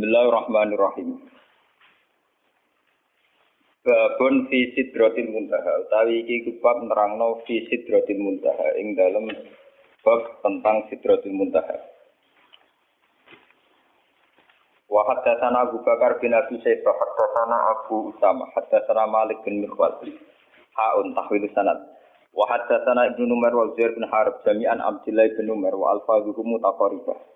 Bismillahirrahmanirrahim. Babun fi sidratil muntaha. Utawi iki bab nerangno fi sidratil muntaha ing dalem bab tentang sidratil muntaha. Wa haddatsana Abu Bakar bin Abi Syaibah haddatsana Abu Usama haddatsana Malik bin Mikhwal. Haun tahwil sanad. Wa haddatsana Ibnu Umar wa Zuhair bin Harb jami'an Abdullah bin Umar wa alfazuhum mutaqarribah.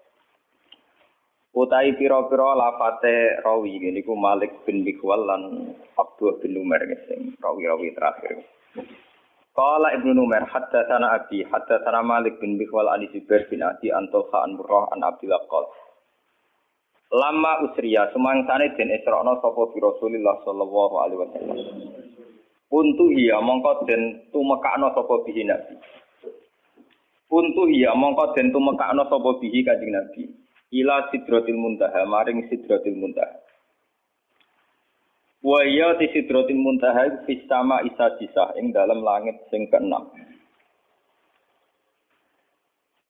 Utai pira-pira lafate rawi niku Malik bin Mikhwal lan Abdullah bin Umar sing rawi-rawi terakhir. Qala Ibnu Umar haddatsana Abi haddatsana Malik bin Mikhwal an Zubair bin Adi an Talha an Murrah an Abdullah qol. Lama usriya sumangsane den Isra'na sapa bi Rasulillah sallallahu alaihi wasallam. Untu iya mongko den tumekakno sapa bihi Nabi. Untu iya mongko den tumekakno sapa bihi Kanjeng Nabi. Ila sidratil muntaha maring sidratil muntaha. Wa ya ti sidratil muntaha fis sama isajisah ing dalam langit sing keenam.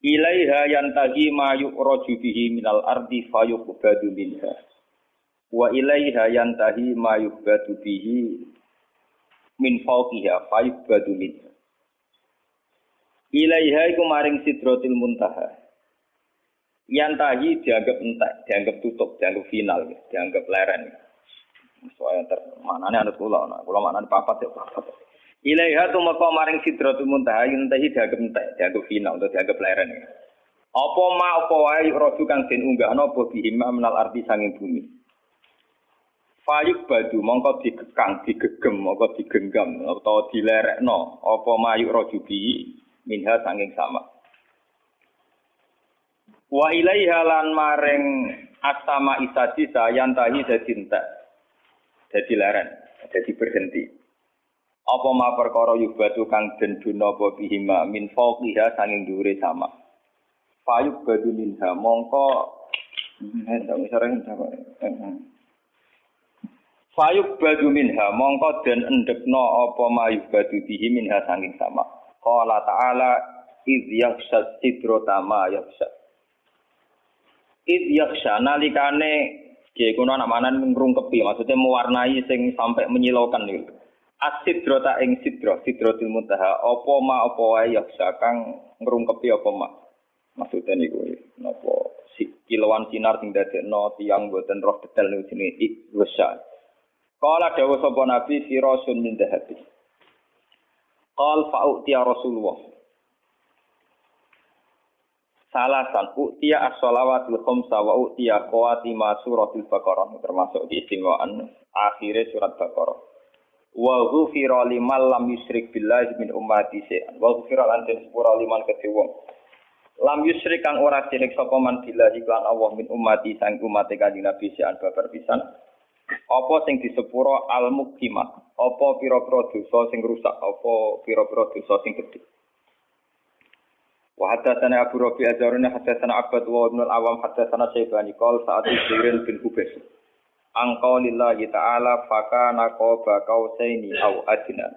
Ilaiha yantahi ma yu'raju bihi minal ardi fayuqbadu minha. Wa ilaiha yantahi ma yuqbadu bihi min fawqiha fayuqbadu minha. Ilaiha iku maring sidratil muntaha. Yantahi dianggap entek, dianggap tutup, dianggap final, dianggap leren. Soalnya manane anut kula manane papat ya papat. Ilaiha tumeka maring sidratul muntaha yantahi dianggap entek, dianggap final atau dianggap leren. Apa wae roju kang den unggahno apa bihima menal arti sanging bumi. Fayuk badu mongko digekang, digegem, mongko digenggam utawa dilerekno apa mayuk roju bi minha sanging sama. Wa ilaiha lan maring astama isadi sayantahi dadi entek. Dadi leren, dadi berhenti. Apa ma perkara yubatu kang den duna apa bihima min fawqiha sanging dhuwure sama. Fayuk badu minha mongko Fayuk badu minha mongko den endekno apa ma yubatu bihi minha sanging sama. Qala ta'ala idz yakhsha sidrata ma yakhsha. Yaksha nalikane nggih kuna namanan ngrungkepi maksudnya mewarnai sing sampai menyilaukan niku. As-sidrata ing sidratil muntaha apa ma apa wae yaksha kang ngrungkepi apa ma. Maksudnya niku napa kilauan sinar sing dadekno tiyang boten roh detail niku jenenge yaksha. Qala dawuh sapa Nabi sirasun min dhahabi. Qal fa'uti ya Rasulullah. Salasan u'tiya as-shalawatul khamsa wa u'tiya qawatima suratul Baqarah termasuk diistimewaan akhire surat Baqarah. Wa ghufira liman lam yusyrik billahi min ummati shay'an. Wa ghufira lan den sepura liman kedhe wong. Lam yusyrik kang ora syirik sapa man billahi lan Allah min ummati sang umat Kanjeng Nabi shay'an babar pisan. Apa sing disepura al-muqimah? Apa pira-pira dosa sing rusak? Apa pira-pira dosa sing gedhe? Wa haddatsana Abu Rabi' azaruna haddatsana Abbad wa Ibnu al-Awam haddatsana Syaibani qol sa'at Jibril bin Hubais angqa lillahi ta'ala fakana qaba qausaini aw adna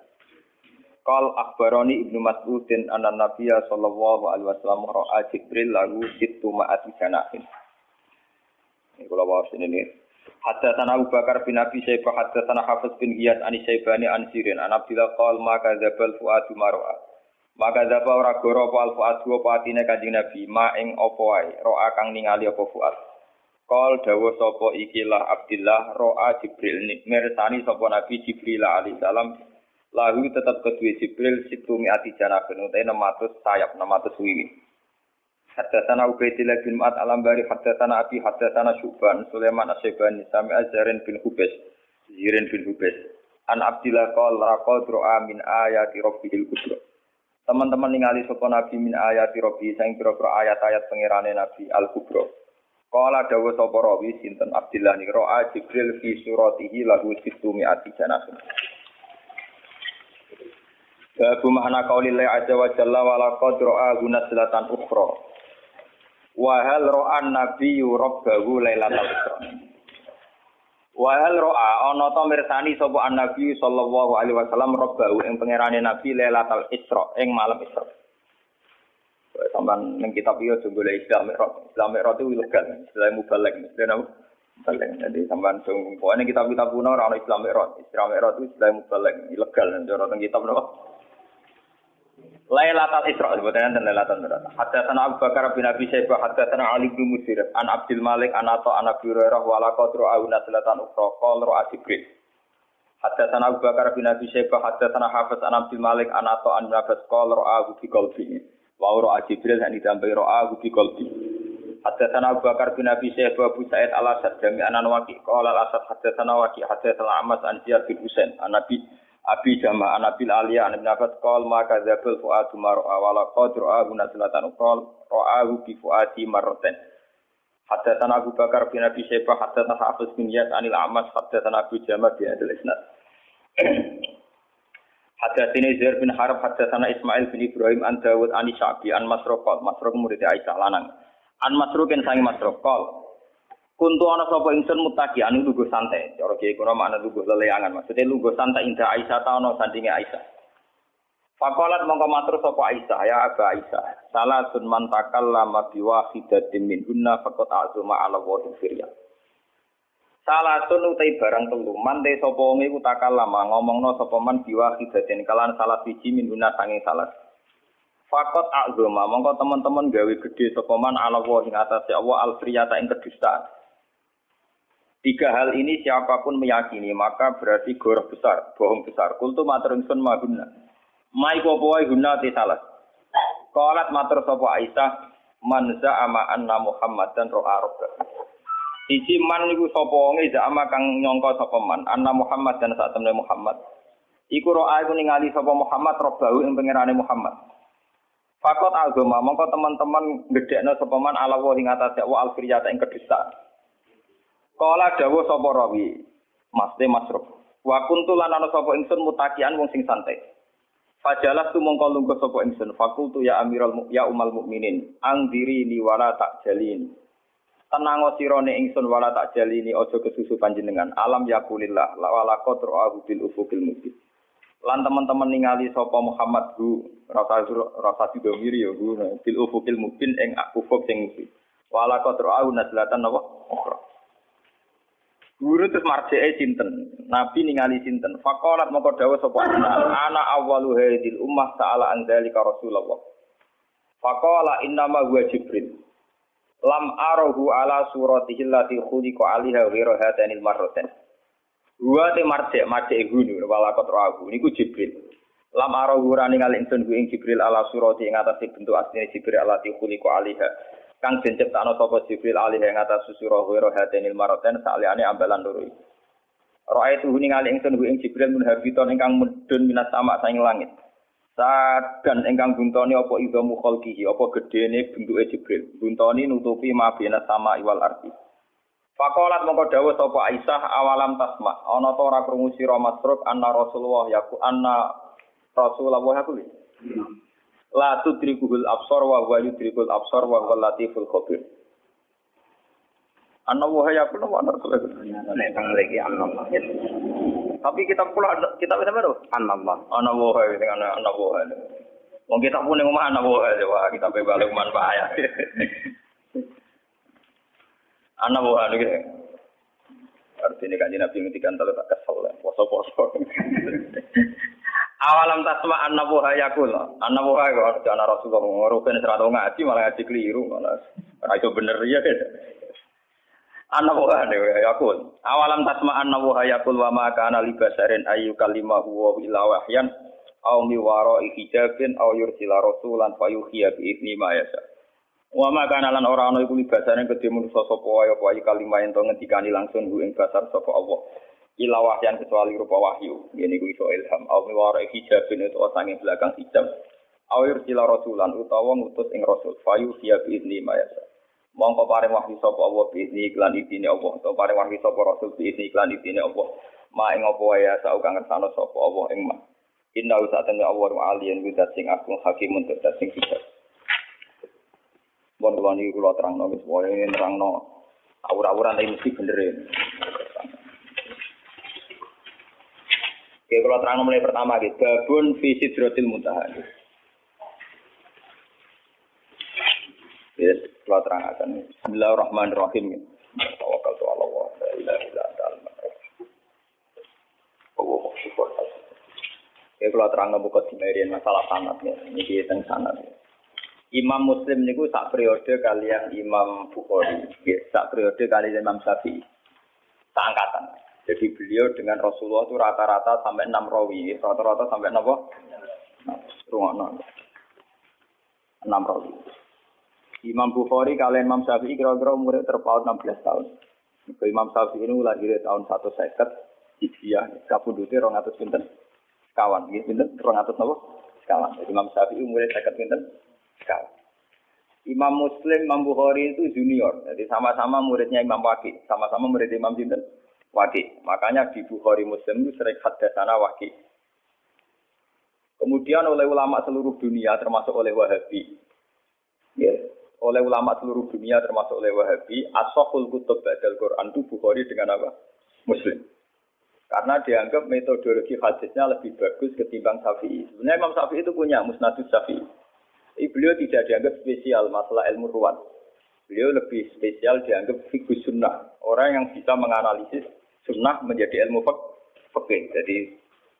qal akhbarani Ibnu Mas'udin anna Nabiyya sallallahu alaihi wasallam ra'a Jibril lahu sittu ma'ati janahin. Ini kula waos ini. Haddatsana Abu Bakar bin Abi Syaibah haddatsana Hafiz bin Ghiyas an Syaibani an Sirin an Abdillah qal ma kadzabal fuadu mar'a. Maka dapa ora goro apa alfuad apa atine Kanjeng Nabi ma ing apa wae roa kang ningali apa fuad. Qol dawuh sapa ikilah Abdillah roa Jibril mirsani sapa Nabi Jibril alaihi salam lahu tetep kedue Jibril situmi ati janabun utahe 600 sayap 600 wiwi. Haddatsana Ubaidillah bin Ma'ad al-Ambari haddatsana Abi haddatsana Syuban Sulaiman as-Saibani sami Azharin bin Hubais Zirin bin Hubais an Abdillah qol raqad roa min ayati rabbil kubra. Teman-teman ningali sapa Nabi min ayati Rabbi sing pira-pira ayat-ayat pangerane Nabi Al-Kubra. Qala dawuh sapa rawi sinten Abdillah niki ra'a Jibril fi suratihi lahu situmi ati janasun. Babu makna qaulillah azza wa jalla wa laqad ra'a gunaslatan ukhra. Wa hal ra'an nabiyyu rabbahu lailatal isra. Wa hal ra'a ana ta mirsani sapa an-nabi sallallahu alaihi wasallam rabbahu ing pangerane nabi lailatul isra ing malam isra. Sampeyan ning kitab iki aja golek Islam Mi'raj. Islam Mi'raj itu ilegal, istilah mubalek. Mubalek. Jadi sampean sing pokoknya kitab-kitab kuno ora ono Islam Mi'raj. Islam Mi'raj itu istilah mubalek, ilegal cara teng kitab napa? Lailatul Isra sebutnya dan Lailatul Mi'raj. Hadatsana Abu Bakar bin Abi Syaibah hadatsana Ali bin Musir an Abdul Malik an Atha an Abi Hurairah wa la qadru auna salatan ukhra qala ra'a Jibril. Hadatsana Abu Bakar bin Abi Syaibah hadatsana Hafiz an Abdul Malik an Atha an Nabas qala ra'a bi qalbi. Wa ra'a Jibril han ditambahi ra'a bi qalbi. Hadatsana Abu Bakar bin Abi Syaibah Abu Sa'id al-Asad jami'an Waqi qala al-Asad hadatsana Waqi hadatsana Ahmad an Ziyad bin Husain an Abi Jama' Anabil Aliyah an Ibn Abbas qol maka dzabul fuadu mar'a wala qadru abuna salatan qol ra'ahu bi fuadi marratan. Hadatsana Abu Bakar bin Abi Syaibah hadatsana Hafiz bin Yas anil A'mas hadatsana Abu Jama' bi hadal isnad. Hadatsana Zaid bin Harb hadatsana Ismail bin Ibrahim an Dawud an Syabi an Masruq murid Aisyah lanang. An Masruqin sangi Masruq qol kuntu ana sapa ingsun mutaki anu lungguh santai. Cara kiye kono makna lungguh leleangan. Maksudnya lungguh santai indah Aisyah ta ana sandinge Aisyah. Faqalat mongko matur sapa Aisyah, ya Aba Aisyah. Salah sun man takallama bi wahidatin min hunna faqat azuma ala wa firya. Salah sun utai barang telu man te sapa wong iku takallama ngomongno sapa man bi wahidatin kalan salah siji min hunna sange salah. Faqat azuma mongko teman-teman gawe gedhe sapa man ala wa ing atase Allah al-firyata ing kedustaan. Tiga hal ini siapapun meyakini maka berarti goroh besar, bohong besar. Kultu matur ingsun maguna. Mai popo wae guna te salah. Qalat matur sapa Aisyah man za'ama anna Muhammadan ra'a rabba. Siji man niku sapa wonge za'ama kang nyangka sapa man anna Muhammad dan sak temne Muhammad. Iku ra'a iku ningali sapa Muhammad rabbahu ing pangerane Muhammad. Fakot agama mongko teman-teman gedhekno sapa man ala wa ing atase wa al-firyata ing kedustaan. Kala dawuh sapa rawi, Maste Masruf. Wa kuntu lan ana sapa ingsun mutakian wong sing santai. Fajalas tu mongko lungguh sapa ingsun. Fakultu ya Amirul ya Umal Mukminin, angdiri ni wala tak jalin. Tenang sirane ingsun wala tak jalini aja kesusu panjenengan. Alam yakulillah la wala qadru abu bil ufukil mubin. Lan teman-teman ningali sapa Muhammad hu rasa didomiri ya hu bil ufukil mubin ing ufuk sing mubin. Wala qadru au nazlatan apa? Guru terus marjee sinten, Nabi ningali sinten. Faqalat moko dawuh sapa ana awwalu hadil ummah ta'ala anzalika Rasulullah. Faqala innama huwa Jibril. Lam arahu ala suratihi allati khuliqa 'alaiha ghairu hatanil marratan. Huwa te marjee gunu walakot rahu niku Jibril. Lam arahu ora ningali ingsun ku ing Jibril ala surati ing atase bentuk asline Jibril allati khuliqa 'alaiha. Kang den ciptakno sapa Jibril alih ing atas susura ghairu hatanil marratan saliyane ambalan loro iki. Ra'aitu ningali ingsun ku ing Jibril munhabiton ingkang medun minas sama saing langit. Sadan ingkang buntoni apa idhamu khalqihi apa gedene bentuke Jibril. Buntoni nutupi mabena sama iwal arti. Faqalat mongko dawuh sapa Aisyah awalam tasma ana ta ora krungu sira Masruk anna Rasulullah yaku. La tudrikuhul absar wa huwa yudrikul absar wa huwal latiful khabir. Anna wa yaqulu wa Rasulullah. Nek tang lagi Allah. Tapi kita pula kita bisa baru Allah. Ana wa dengan ana wa. Wong kita pun ngomong ana wa wah kita pe balik manfaat. Ana wa gitu. Artinya kan Nabi ngendikan kalau tak kesel poso-poso. Awalam tasma annahu hayakul. Annahu hayakul ana Rasulullah ngoruken serata ngaji malah ngaji keliru malah. Ora iso bener ya. Annahu hayakul. Awalam tasma annahu hayakul wa ma kana li basarin ayu kalimahu wa ila wahyan aw mi wara hijabin aw yursila rasulan fayuhiya bi idni ma yasa. Wa ma kana lan ora ana iku li basarin kedhe manusa sapa wae apa kalimah ento ngendikani langsung ku ing basar sapa Allah. Ila wahyan kecuali rupa wahyu ngene kuwi iso ilham au miwara hijabin itu sange belakang hijab au yursila rasulan utawa ngutus ing rasul fayu siya bi idzni mayasa mongko paring wahyu sapa Allah bi idzni iklan idine Allah utawa paring wahyu sapa rasul bi idzni iklan idine Allah ma ing apa wae sak kang ngersano sapa Allah ing ma inna usatana Allah aliyan widat sing agung hakimun tetes sing bijak bon kula terangno wis wae nerangno awur-awuran iki mesti bener. Oke, kalau terang mulai pertama gitu, babun fi sidratil muntaha. Yes, kalau terang akan Bismillahirrahmanirrahim. Tawakkaltu 'ala Allah. Ya kalau terang buka dimerian masalah sanad ya, ini tentang sanad. Imam Muslim niku sak periode kalian Imam Bukhari, ya, sak periode kalian Imam Syafi'i, sak angkatan. Jadi beliau dengan Rasulullah itu rata-rata sampai 6 rawi, rata-rata sampai apa? Ruang 6 rawi. Imam Bukhari kalian Imam Syafi'i kira-kira umurnya terpaut 16 tahun. Imam Syafi'i ini lahir tahun 150 Hijriah, kapundhute 200 pinten. Kawan, gitu, pinten 200 napa? Kawan. Jadi Imam Syafi'i umurnya 50 pinten? Kawan. Imam Muslim, Imam Bukhari itu junior. Jadi sama-sama muridnya Imam Waqi, sama-sama murid Imam pinten? Waqi. Makanya di Bukhari Muslim itu sering hadatsana Waqi. Kemudian oleh ulama seluruh dunia termasuk oleh Wahabi. Ya, oleh ulama seluruh dunia termasuk oleh Wahabi, as-sahul kutub ba'dal Quran itu Bukhari dengan apa? Muslim. Karena dianggap metodologi hadisnya lebih bagus ketimbang Syafi'i. Sebenarnya Imam Syafi'i itu punya Musnadus Syafi'i. Beliau tidak dianggap spesial masalah ilmu ruwat. Beliau lebih spesial dianggap fiqh sunnah. Orang yang bisa menganalisis sunnah menjadi ilmu fikih. Jadi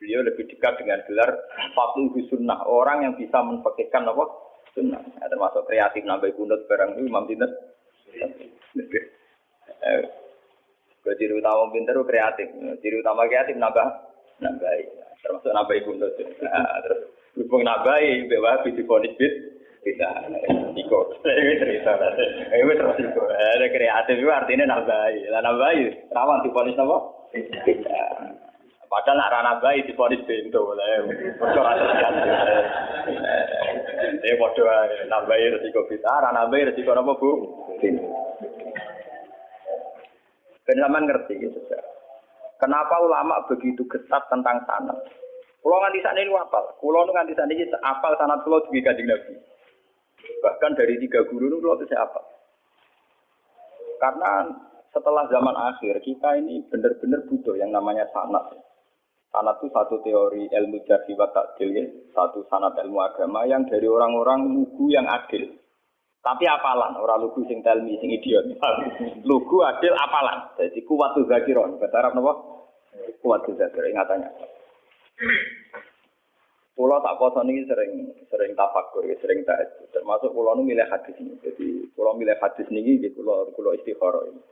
beliau lebih dekat dengan gelar faqih sunnah. Orang yang bisa menfikihkan apa? Sunnah. Nah, termasuk kreatif nambah kunut barang itu Imam Tindas. Ciri utama pinter itu kreatif. Ciri utama kreatif nambah. Termasuk nambah kunut. Terus berhubung nambah, bahwa di ponis bisa. Iko. Ini cerita. Ini terus iko. Kreatif itu artinya nambah. Nambah rawan di ponis apa? Bisa. Padahal nak rana bayi di ponis bento, bodoh dia bodoh nambahi resiko kita, rana bayi resiko apa bu? Penjaman ngerti gitu. Kenapa ulama begitu ketat tentang sanad? Kulo nganti sakniki niku apal. Kulo nganti sakniki apal sanad kulo dugi Kanjeng Nabi. Bahkan dari 3 guru niku kulo wis apal. Karena setelah zaman akhir kita ini benar-benar butuh yang namanya sanad. Sanad itu satu teori ilmu jarh wa ta'dil, ya. Satu sanad ilmu agama yang dari orang-orang lugu yang adil. Tapi apalan, orang lugu sing telmi, sing idiot. Lugu adil apalan. Jadi kuwatu zakiron. Bahasa Arab napa? Kuwatu zakiron ingatannya. Pulau tak poso niki sering tafakur, sering tahajud. Termasuk pulau nu milih hadis ini. Jadi pulau milih hadis niki di pulau istikharah ini.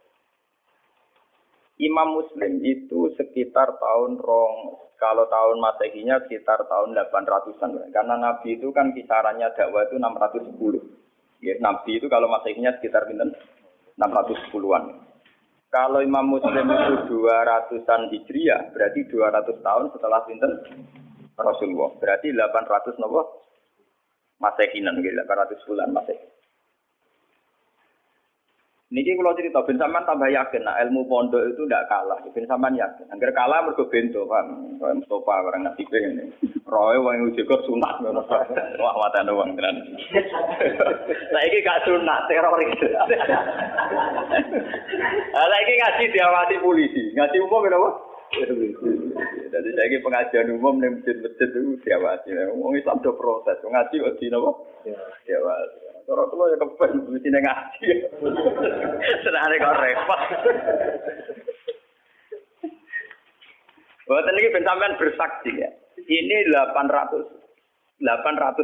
Imam Muslim itu sekitar kalau tahun Masehinya sekitar tahun 800-an. Karena Nabi itu kan kisarannya dakwah itu 610. Ya, Nabi itu kalau Masehinya sekitar 610-an. Kalau Imam Muslim itu 200-an Hijriah, berarti 200 tahun setelah pinten Rasulullah. Berarti 800 napa? Masehinan gitu, 800 bulan Masehi. Niki kalau cerita, ben sampean tambah yakin, nah ilmu pondok itu tidak kalah. Ben sampean yakin, angger kalah mergo bento kan, kaya Mustafa barang nasibe ngene. Roe wong uji kok sunat ngono. Wah watane wong tenan. Saiki gak sunat teroris. Saiki ngaji diawasi polisi, ngaji umum kenapa? Jadi saiki pengajian umum ning masjid-masjid itu diawasi. Wong Islam do proses, ngaji kok di napa? Diawasi. Cara kula ya kepen mesti ning ngaji. Senane kok repot. Boten iki ben sampean bersaksi ya. Ini 800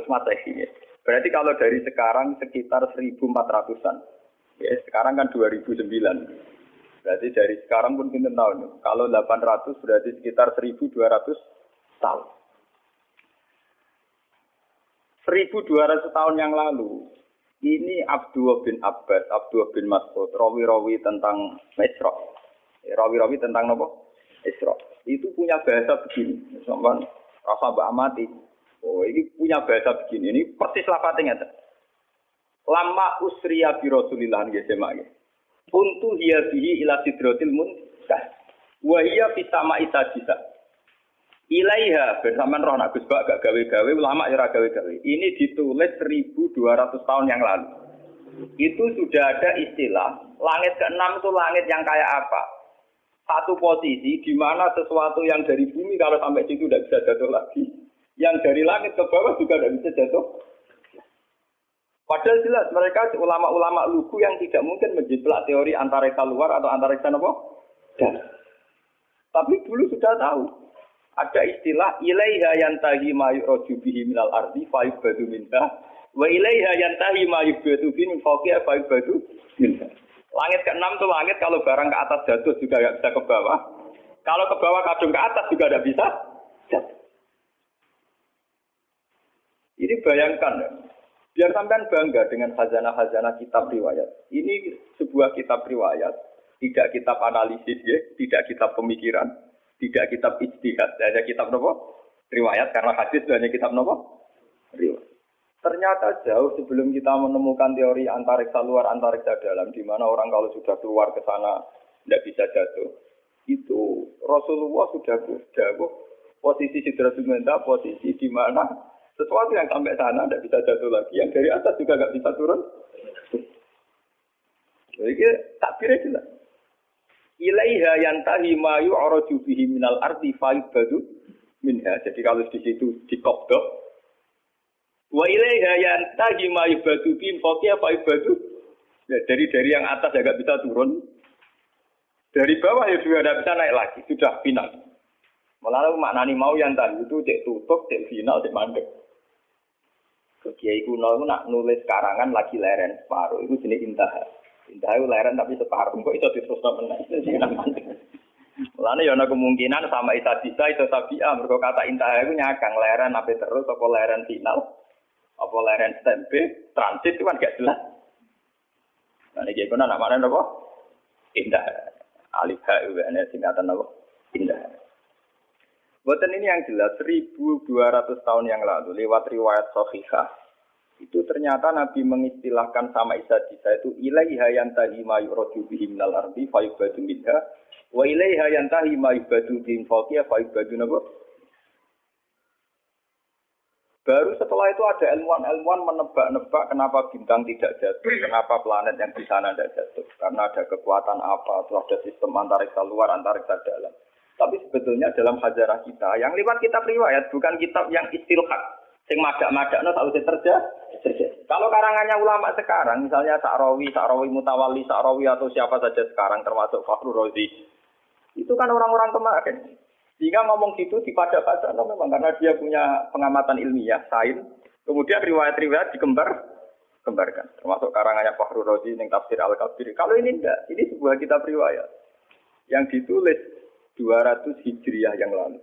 Masehi ya. Berarti kalau dari sekarang sekitar 1400-an. Ya, sekarang kan 2009. Berarti dari sekarang pun pinten tahun. Kalau 800 berarti sekitar 1200 tahun. 1200 tahun yang lalu ini Abdullah bin Abbas, Abdullah bin Mas'ud, rawi-rawi tentang Isra. Rawi-rawi tentang apa? Isra. Itu punya bahasa begini. Sampeyan rasa mbak amati. Oh, ini punya bahasa begini. Ini persis lafadznya. Lama usriya bi Rasulillah nggih semak. Untu hiya bihi ila sidratil muntaha. Wa hiya fi sama'i sajisa. Ilaiha bersamaan roh nak Gus Bak gak gawe-gawe, ulama ya ora gawe-gawe. Ini ditulis 1200 tahun yang lalu. Itu sudah ada istilah langit ke-6 itu langit yang kayak apa? Satu posisi di mana sesuatu yang dari bumi kalau sampai situ tidak bisa jatuh lagi. Yang dari langit ke bawah juga tidak bisa jatuh. Padahal jelas mereka ulama-ulama lugu yang tidak mungkin menjiplak teori antariksa luar atau antariksa apa? Dan. Tapi dulu sudah tahu. Ada istilah ilaiha yantahi ma yu'raju bihi minal ardi fa yubadu minha wa ilaiha yantahi ma yubadu bihi min fawqiha fa yubadu minha. Langit ke-6 itu langit kalau barang ke atas jatuh juga enggak bisa ke bawah. Kalau ke bawah kadung ke atas juga enggak bisa jatuh. Ini bayangkan ya. Biar sampean bangga dengan khazanah-khazanah kitab riwayat. Ini sebuah kitab riwayat, tidak kitab analisis ya, tidak kitab pemikiran, tidak kitab ijtihad, hanya kitab apa? Riwayat karena hadis hanya kitab apa? Riwayat. Ternyata jauh sebelum kita menemukan teori antariksa luar, antariksa dalam, di mana orang kalau sudah keluar ke sana tidak bisa jatuh. Itu Rasulullah sudah jauh posisi Sidratul Muntaha, posisi di mana sesuatu yang sampai sana tidak bisa jatuh lagi, yang dari atas juga nggak bisa turun. Jadi takbirnya jelas. Ilaiha yantahi ma yu'raju bihi minal ardi fa yubadu minha. Jadi kalau di situ dikobdok. Wa ilaiha yantahi ma yubadu bihi fawqiha fa yubadu. Ya, dari yang atas ya nggak bisa turun. Dari bawah ya juga tidak bisa naik lagi. Sudah final. Malah maknani mau yang tadi itu cek tutup, cek final, cek mandek. Kiai kuno itu nak nulis karangan lagi leren separuh itu jenis intaha. Intaha itu leren tapi separuh kok itu diterusno meneh itu sing mandek. Mulane ya ana kemungkinan sama isa bisa itu tabi'ah mergo kata intaha itu nyakang leren ape terus apa leren final apa leren stempe transit itu kan gak jelas. Nah iki kono nak maknane apa? Indah. Alif ha itu ana singkatan apa? Indah. Boten ini yang jelas 1200 tahun yang lalu lewat riwayat sahihah itu ternyata Nabi mengistilahkan sama Isa itu ilaiha yantahi ma yuradu bihi minal ardi fa yubadu minha wa ilaiha yantahi ma yubadu bihi fawqiha fa yubadu nabo. Baru setelah itu ada ilmuwan menebak-nebak kenapa bintang tidak jatuh, kenapa planet yang di sana tidak jatuh, karena ada kekuatan apa, atau ada sistem antariksa luar, antariksa dalam. Tapi sebetulnya dalam hajarah kita, yang lewat kitab riwayat, bukan kitab yang istilhaq, sing madak-madakno tak usah terjadi. Kalau karangannya ulama sekarang, misalnya Sa'rawi Mutawalli, Sa'rawi atau siapa saja sekarang, termasuk Fakhrur Razi, itu kan orang-orang kemarin. Sehingga ngomong gitu dipada-pada, memang karena dia punya pengamatan ilmiah, sains, kemudian riwayat-riwayat dikembarkan. Termasuk karangannya Fakhrur Razi, yang tafsir Al-Kabir. Kalau ini enggak, ini sebuah kitab riwayat yang ditulis 200 Hijriah yang lalu.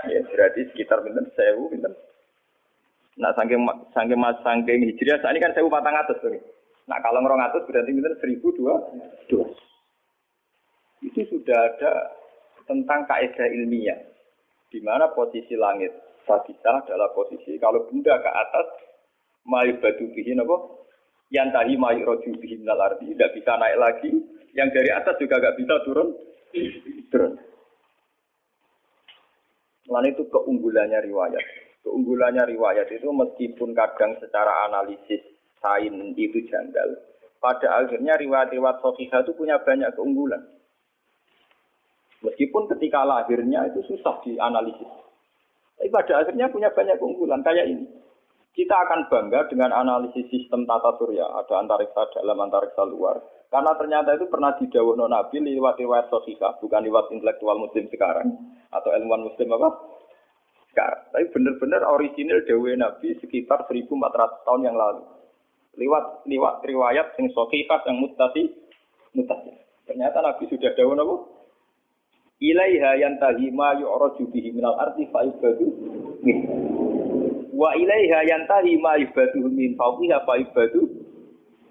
Ya, berarti sekitar pinten 1000 pinten. Nah, saking Hijriah saat ini kan 1400 tuh. Nah, kalau 200 berarti pinten 1200. Itu sudah ada tentang kaidah ilmiah di mana posisi langit sabita adalah posisi kalau benda ke atas maibadu bihi napa yantahi mayraju bihi minal ardi tidak bisa naik lagi, yang dari atas juga enggak bisa turun. Lain itu keunggulannya riwayat. Keunggulannya riwayat itu meskipun kadang secara analisis sains itu janggal, pada akhirnya riwayat-riwayat sahihah itu punya banyak keunggulan. Meskipun ketika lahirnya itu susah dianalisis, tapi pada akhirnya punya banyak keunggulan. Kayak ini, kita akan bangga dengan analisis sistem tata surya, ada antariksa dalam, antariksa luar. Karena ternyata itu pernah didhawuhno Nabi lewat riwayat sahihah, bukan lewat intelektual muslim sekarang atau ilmuwan muslim apa? Sekarang. Tapi benar-benar orisinil dawuh Nabi sekitar 1400 tahun yang lalu. Lewat riwayat yang sahihah yang muttasil. Ternyata Nabi sudah dawuh napa? Ilaiha yantahi ma yu'raju bihi minal ardi fa yubadu min. Wa ilaiha yantahi ma yubadu min fawqiha fa yubadu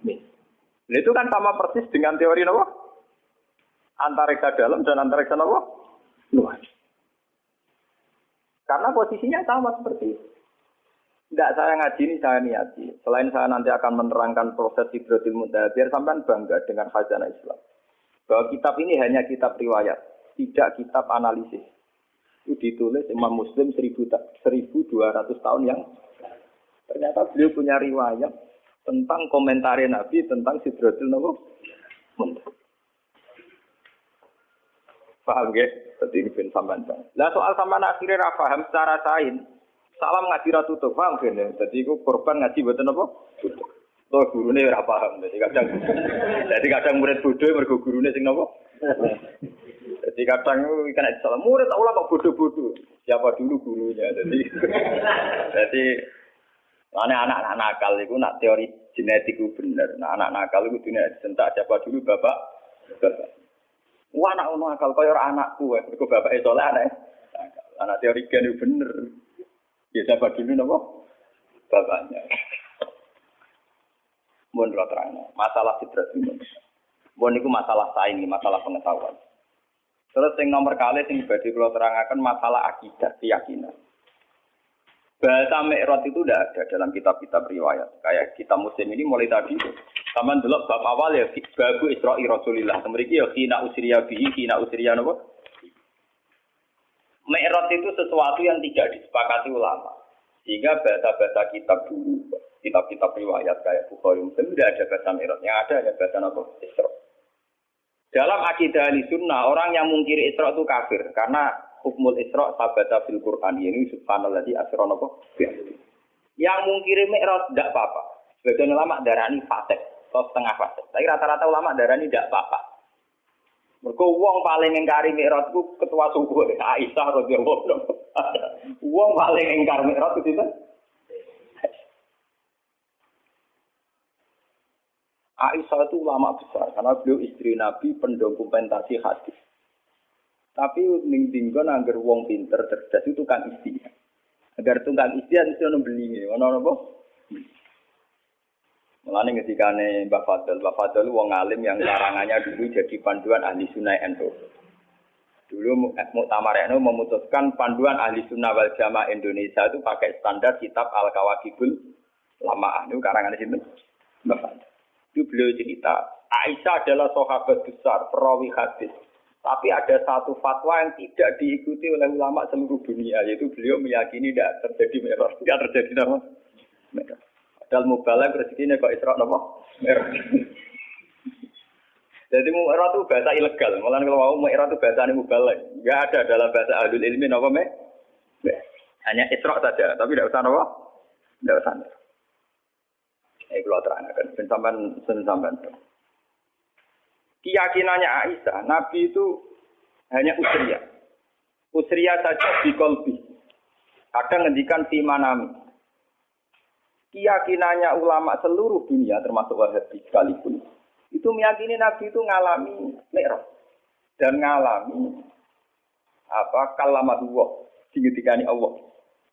min. Itu kan sama persis dengan teori apa? Antariksa dalam dan antariksa apa? Luar. Karena posisinya sama seperti itu. Tidak saya ngaji ini, saya niati. Selain saya nanti akan menerangkan proses Sidratul Muntaha, biar sampean bangga dengan khazanah Islam. Bahwa kitab ini hanya kitab riwayat, tidak kitab analisis. Itu ditulis Imam Muslim 1200 tahun yang ternyata beliau punya riwayat tentang komentar Nabi tentang Sidratul Muntaha. Paham nggih? Dadi ini ben sampean. Lah soal sampean akhire ra paham secara sains. Salam ngaji ra tutup, paham ben. Dadi iku korban ngaji mboten apa? Tutup. Toh gurune ora paham. Dadi kadang murid bodho mergo gurune sing napa? Jadi kadang kena salah murid ulama bodoh-bodoh. Siapa dulu gurunya. Jadi anak-anak nakal itu nak teori genetik itu benar. Nah anak nakal itu dunia sentak siapa dulu bapak. Wah anak nakal kaya anakku. Mergo bapake saleh anak teori gen itu bener. Ya siapa dulu napa? Bapaknya. Mun ora terang. Masalah fitrat ini. Mun niku masalah sains, masalah pengetahuan. Terus yang nomor kali yang badhe kula terangaken masalah akidah, keyakinan. Bahasa Mi'raj itu tidak ada dalam kitab-kitab riwayat. Kayak kita Muslim ini mulai tadi sampean delok bab awal ya babu Isra'i Rasulillah. Mriki ya khina usriya bihi, khina usriya napa? Mi'raj itu sesuatu yang tidak disepakati ulama. Sehingga bahasa-bahasa kitab dulu, kitab-kitab riwayat kayak Bukhari Muslim tidak ada bahasa Mi'raj. Yang ada hanya bahasa napa? Isra'. Dalam akidah Ahlussunnah, orang yang mungkiri Isra itu kafir karena hukmul Isra sabata fil Quran ini subhanalladzi asra napa. Yang mungkiri Mi'raj tidak apa-apa. Sebagian ulama darani fasik atau setengah fasik. Tapi rata-rata ulama darani tidak apa-apa. Mergo wong paling ngingkari Mi'raj itu ketua suku Aisyah radhiyallahu anha. Wong paling ngingkar Mi'raj itu sinten? Aisyah itu ulama besar karena beliau istri Nabi pendokumentasi hadis. Tapi ning dinggon angger wong pinter cerdas itu tukang istilah. Agar tukang istilah itu ono beli ono apa? Mulane ketikane Mbah Fadl wong alim yang karangannya dulu jadi panduan ahli sunnah NU. Dulu Muktamar NU memutuskan panduan ahli sunnah wal jamaah Indonesia itu pakai standar kitab Al-Kawakibul Lamaah. Itu karangan sinten? Mbah Fadl. Itu beliau cerita, Aisyah adalah sahabat besar, perawi hadis. Tapi ada satu fatwa yang tidak diikuti oleh ulama seluruh dunia, yaitu beliau meyakini tidak terjadi Mi'raj. Tidak terjadi apa? Mi'raj. Padahal mubalagh rezekinya kok Isra apa? Mi'raj. Jadi Mi'raj itu bahasa ilegal. Malah kalau mau Mi'raj itu bahasa mubalagh. Tidak ada dalam bahasa ahlul ilmi apa hanya Isra saja, tapi tidak usah apa? Tidak usah. Kalau terangkan, sampai. Keyakinannya Aisyah, Nabi itu hanya usriya. Usriya saja di kolbi. Kadang ngendikan fi manami. Keyakinannya ulama seluruh dunia, termasuk Wahabi sekalipun, itu meyakini Nabi itu ngalami Mi'raj. Dan ngalami kalamatullah, dingetikani Allah.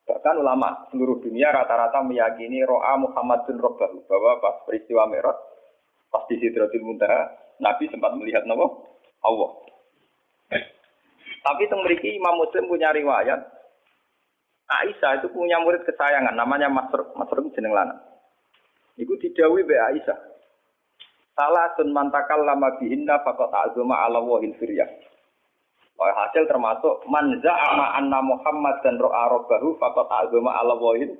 Bahkan ulama seluruh dunia rata-rata meyakini ro'a Muhammadun Rabbahu, bahwa pas peristiwa Mi'raj, pas di Sidratul Muntaha, Nabi sempat melihat Allah. Tapi mriki Imam Muslim punya riwayat, Aisyah itu punya murid kesayangan, namanya Masruq. Masruq itu jeneng lanang. Iku didhawuhi mbek Aisyah. Salasun mantakal lama bihinna faqat azuma ala wahil firyah. Hasil termasuk man za'ama anna Muhammad dan ro'a rabbahu faqad azama ala wahid.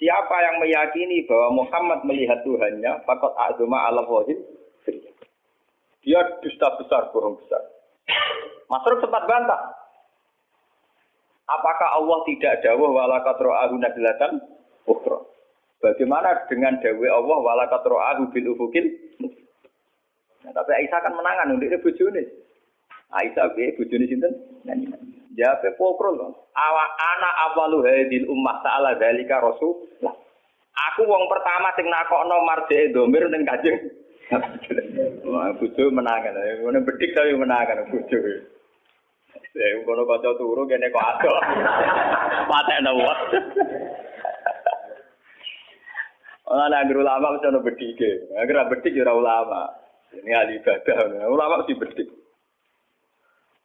Siapa yang meyakini bahwa Muhammad melihat Tuhannya faqad azama ala wahid. Dia dusta besar, bohong besar. Masruk sempat bantah. Apakah Allah tidak dawuh walaqad ra'ahu nazlatan ukhra? Bagaimana dengan dawuh Allah walaqad ra'ahu bil ufukil? Nah, tapi Aisyah kan menangan untuk bojone. Aisyah be bojone sinten? Jawabe pokrol lho. Ana awalu hadil ummah ta'ala zalika rasul. Aku wong pertama sing nakokno marjake domir ning Kanjeng. Wah, bojo menangan. Ngono bedik tapi menangan bojo. Ngono kanca turu kene kok ado. Patekno wae. Ana anggere ulama mesti ono bedike. Anggere bedik ya ora ulama. Ini ahli ibadah. Ulama mesti bedik.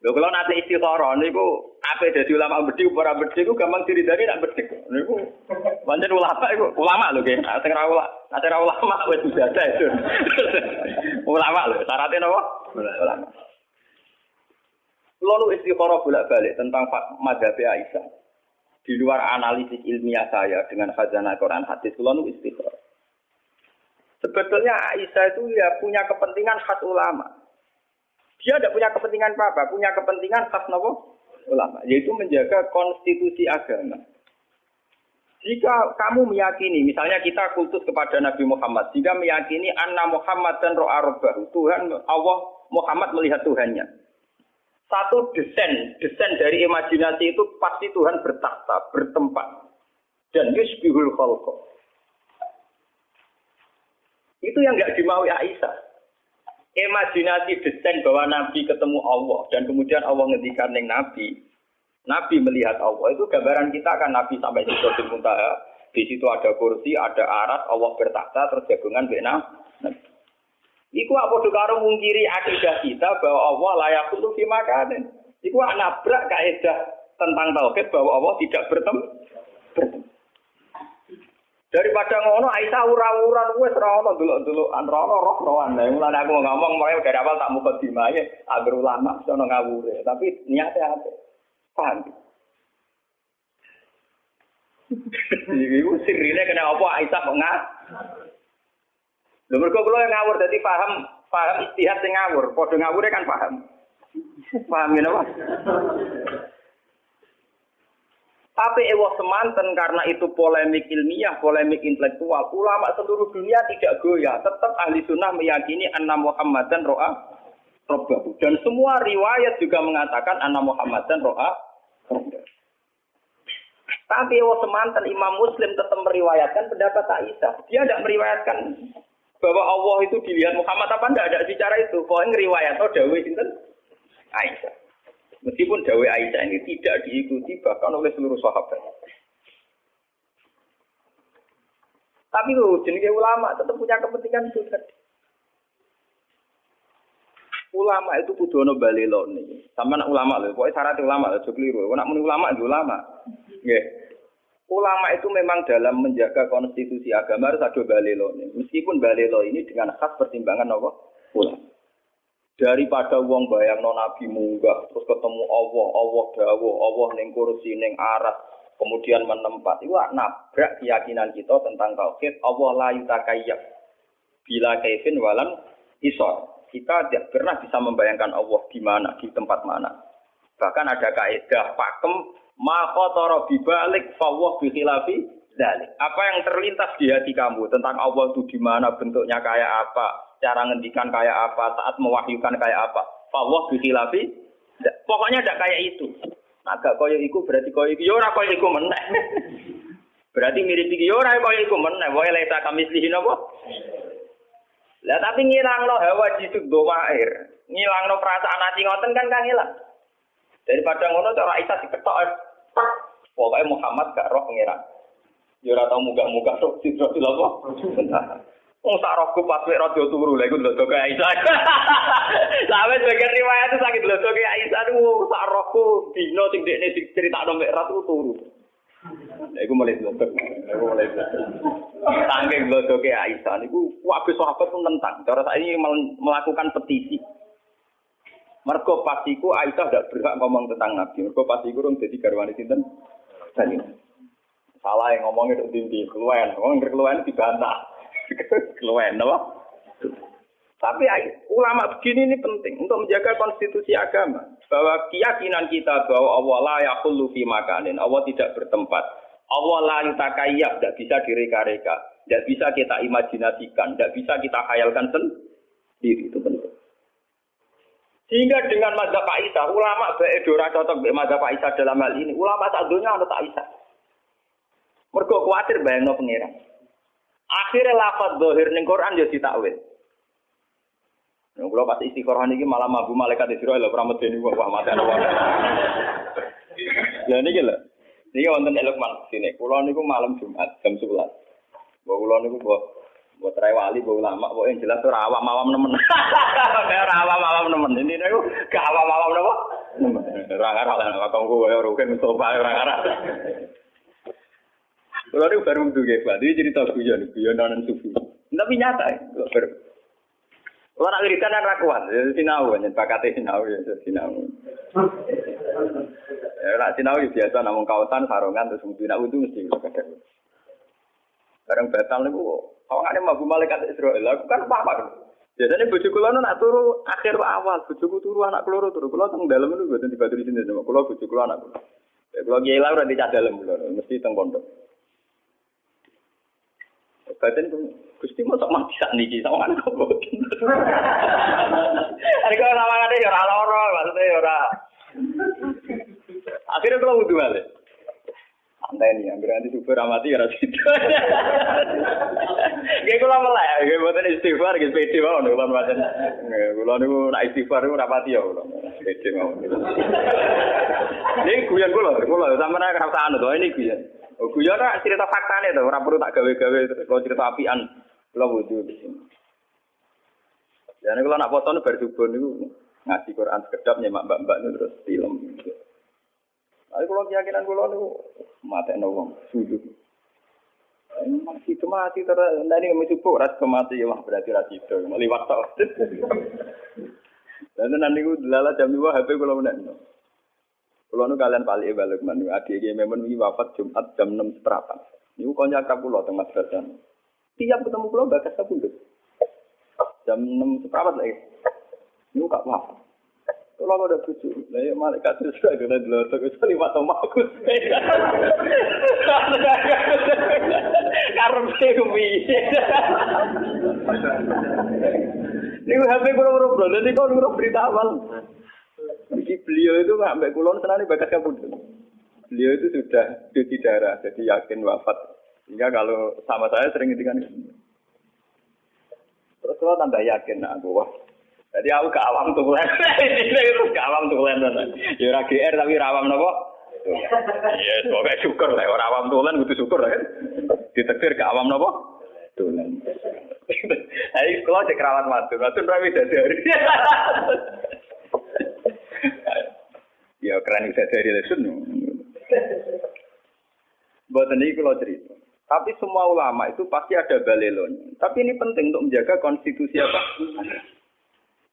Lho kalau nanti istikharah niku ape dadi ulama bedik ora bedik ku gampang diridani nak bedik. Niku pancen ulama lho nggih. Sing ora ulama wis biasa itu. Ulama lho, syaratnya napa? Ulama. Lalu istikharah bolak-balik tentang mazhab Aisyah. Di luar analisis ilmiah saya dengan khazanah Quran hadis, lalu istikharah. Sebetulnya Aisyah itu ya punya kepentingan khas ulama. Dia tidak punya kepentingan apa-apa, punya kepentingan khas ulama, yaitu menjaga konstitusi agama. Jika kamu meyakini, misalnya kita kultus kepada Nabi Muhammad, jika meyakini anna Muhammad dan ro'a rabbahu, Tuhan Allah Muhammad melihat Tuhannya. Satu desain dari imajinasi itu pasti Tuhan bertakhta, bertempat. Dan yusbihul khalqa. Itu yang enggak dimaui Aisyah. Imajinasi desain bahwa Nabi ketemu Allah dan kemudian Allah ngendikan ning Nabi. Nabi melihat Allah itu gambaran kita kan Nabi sampai Sidratul Muntaha. Di situ ada kursi, ada arat, Allah bertakhta terus jagungan mbek Nabi. Iku apa karo mungkiri akidah kita bahwa Allah layak untuk fi makanin. Iku nabrak kaidah tentang tauhid bahwa Allah tidak bertemu. Daripada ngono Aisyah ura-uran wis ora ono delok-delokan roh-rohan. Lah mulane aku ngomong mulai dari awal tak mukadimah agar ulama sono ngawure, tapi niatnya apa? Paham. Iku sirine kena apa Aisyah kok lho mergo kula yang ngawur dadi paham istihad sing ngawur, padha ngawure kan paham. Paham ya, Mas? Tapi ewa semanten karena itu polemik ilmiah, polemik intelektual. Ulama seluruh dunia tidak goyah, tetap ahli sunnah meyakini anna Muhammadan ro'a robbahu. Dan semua riwayat juga mengatakan anna Muhammadan ro'a robbahu. Tapi ewa semanten Imam Muslim tetap meriwayatkan pendapat Aisyah. Dia tidak meriwayatkan bahwa Allah itu dilihat Muhammad apa enggak ada bicara itu. Pokoknya ngeriwayat dawuh sinten Aisyah. Meskipun dawuh Aisyah ini tidak diikuti bahkan oleh seluruh sahabat. Tapi loh, jenenge ulama tetap punya kepentingan itu tadi. Ulama itu kudu ono balelone. Sampeyan ulama lho, pokoke syarat ulama lho, aja keliru. Nek muni ulama itu ulama. Nggih. Ulama itu memang dalam menjaga konstitusi agama harus ada balelone. Meskipun balelo ini dengan khas pertimbangan apa? Ulama. Daripada wong bayangno nabi munggah terus ketemu Allah dawuh, Allah ning kursi ning aras, kemudian menempat. Iku nabrak keyakinan kita tentang tauhid. Allah la yutakayyab bila kaifin walam isor. Kita tidak pernah bisa membayangkan Allah di mana, di tempat mana. Bahkan ada kaidah pakem ma qatara bibalik fawwah bi khilafi dzalik. Apa yang terlintas di hati kamu tentang Allah itu di mana, bentuknya kayak apa, cara ngendikan kayak apa, saat mewahyukan kayak apa. Fawwah bi khilafi. Pokoknya ndak kayak itu. Agak koyo iku berarti koyo iki yo ora koyo iku meneh. Berarti mirip iki yo ora koyo iku meneh. Wae leta kamislihi napa? Lah tapi ngilangno hawa jisuk domair. Ngilangno perasaan ati ngoten kan ngilang. Daripada ngono cara Aisyah diketok. Pokoke Muhammad gak roh pengiran. Ya ora tau munggah-munggah sok Sidratul apa? Bentar. Wong sak rohku pas wek rada turu lha iku ndodok Aisyah. Sampe sebagian riwayat itu sakit ndodok Aisyah niku sak rohku dino sing dekne diceritakno mek rat turu. Lha iku mulai ndodok. Saking ndodoke Aisyah niku kabeh sahabat pun nentang. Cara saiki melakukan petisi. Mergo pasiku Aisyah tidak berhak ngomong tentang Nabi. Mergo pasiku rung dadi garwane sinten? Tadi. Salah yang ngomongnya itu tinggi, keluwen. Ngomong keluwen dibantah. Keluwen, apa? Tapi ulama begini ini penting untuk menjaga konstitusi agama. Bahwa keyakinan kita bahwa Allah la yaqullu fi makanin. Allah tidak bertempat. Allah la yutakayyab, tidak bisa direka-reka. Tidak bisa kita imajinasikan. Tidak bisa kita khayalkan sendiri. Itu penting. Sehingga dengan mazhab Aisyah, ulama beedora cocok dengan mazhab Aisyah dalam hal ini. Ulama sak dunia anut Aisyah. Mergo kuwatir bayangno pengiran. Akhire lafaz zahir ning Quran ya ditakwil. Nek kula pas istiqoroh niki malah mabu malaikat Israil ora medeni wah matane wae. Ya niki lho. Niki wonten Lukman sini. Kula niku malam Jumat jam 11. Mbok kula niku buat wali, buat ulama, buat yang jelas tuh awam-awam nemen. Ora awam-awam nemen. Ini niku gak awam-awam napa? Nemen. Ora ngarah lan kakangku kaya rugen Mustofa ora ngarah. Kalau itu baru duga, Pak. Dia cerita guyon sufi. Tapi nyata, baru. Orang wiridan kan rakuan, sinau, bakatnya sinau ya, sinau. Rak sinau biasa namun kawasan sarungan terus mesti nak wudu mesti kadang. Bareng batal niku, kawangane mabuk malaikat Israil. Aku kan paham. Biasanya bojo kula nak turu akhir awal, bojoku turu anak kula turu. Kula teng dalem niku mboten dibaturi sini sama kula bojo kula anak kula. Kula kiai lah ora dicah dalem kula, mesti teng pondok. batin Gusti mosok mati sak niki sama kan kok boten. Ari kok sawangane ya ora lara, maksudnya ya ora. Akhirnya kalau wudu balik. Santai nih, anggar nanti super amati ya rasa itu. Gak kalau melek, gak buatan istighfar, gak pede mau nih kalau buatan. Kalau nih nak istighfar itu rapati ya kalau pede mau. Ini guyon kalau sama nak rasa anu tuh ini guyon. Guyon nak cerita fakta nih tuh, orang perlu tak gawe-gawe kalau cerita apian kalau wudu di sini. Dan kalau nak foto nih bersubun itu ngaji Quran sekedap nyemak mbak-mbak itu terus film. Tapi kalau keyakinan kalau itu mati nawang sujud. Masih mati terus nanti kami cukup ras kemati ya berarti ras itu meliwat tau. Dan nanti aku lala jam 2 HP kalau menang. Kalau nu kalian balik balik manu adik memang ini wafat Jumat jam 6 seperempat. Ini konya akrab pulau tengah madrasah. Tiap ketemu pulau bakas kabundut. Jam 6 seperempat lagi. Ini kak wafat. Kalau ada cucu, saya malaikat itu sudah kena dilotok itu 5 tahun aku. Karena saya kebiye. Ini HP kurang-kurang bro, nanti kau kurang berita awal. Beliau itu sampai kulon senang bakas kabut. Beliau itu sudah cuci darah, jadi yakin wafat. Sehingga kalau sama saya sering ngintikan itu. Terus kalau tambah yakin, aku wah. Jadi aku ke awam tulen. Ini ke awam tulen. Ya ora GR tapi rawam napa? Ya semoga syukur lah ora awam tulen kudu syukur lah kan. Ditektir ke awam napa? Tulen. Ayo kalau cek rawat matu, matu ra wis dari. Ya keren bisa dari lesun. Buatan ini kalau cerita. Tapi semua ulama itu pasti ada balelonya. Tapi ini penting untuk menjaga konstitusi apa?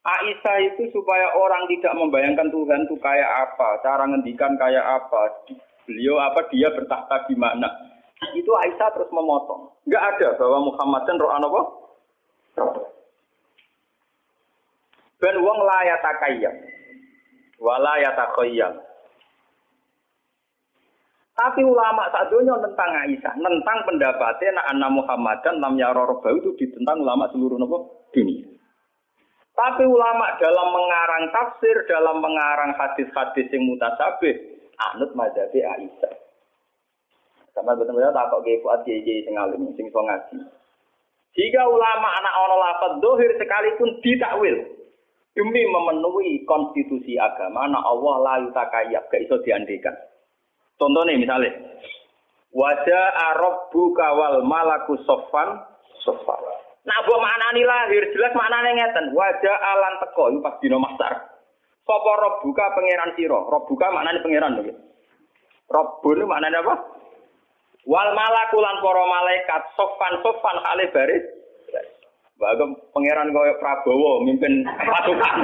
Aisyah itu supaya orang tidak membayangkan Tuhan itu kayak apa, cara ngendikan kayak apa, beliau apa, dia bertahta di mana. Itu Aisyah terus memotong. Enggak ada bahwa Muhammad dan roh apa? Ben wong la yatakayyam. Wala yatakhayyam. Tapi ulama sadonya tentang Aisyah, tentang pendapatnya anak Muhammadan lam yara rabbahu itu ditentang ulama seluruh dunia. Tapi ulama dalam mengarang tafsir, dalam mengarang hadis-hadis yang mutasabih, anut mazhab Aisyah. Sama betul-betul tak kok ge fuad ge sing alim sing iso ngaji. Jika ulama anak ana lafaz zahir sekalipun ditakwil demi memenuhi konstitusi agama, anak Allah la yutakayyab, gak iso diandekan. Contohnya misalnya, wajah rabbuka wal malaku soffan soffan. Nah, buat maknani lahir jelas maknane ngeten, wajah alan teko itu pas dina mahsyar. Sapa rabbuka pangeran sira? Rabbuka maknane pangeran lho. Rabbun maknane apa? Wal malaku lan para malaikat soffan soffan ale baris. Bagem pangeran koyo Prabowo mimpin pasukan.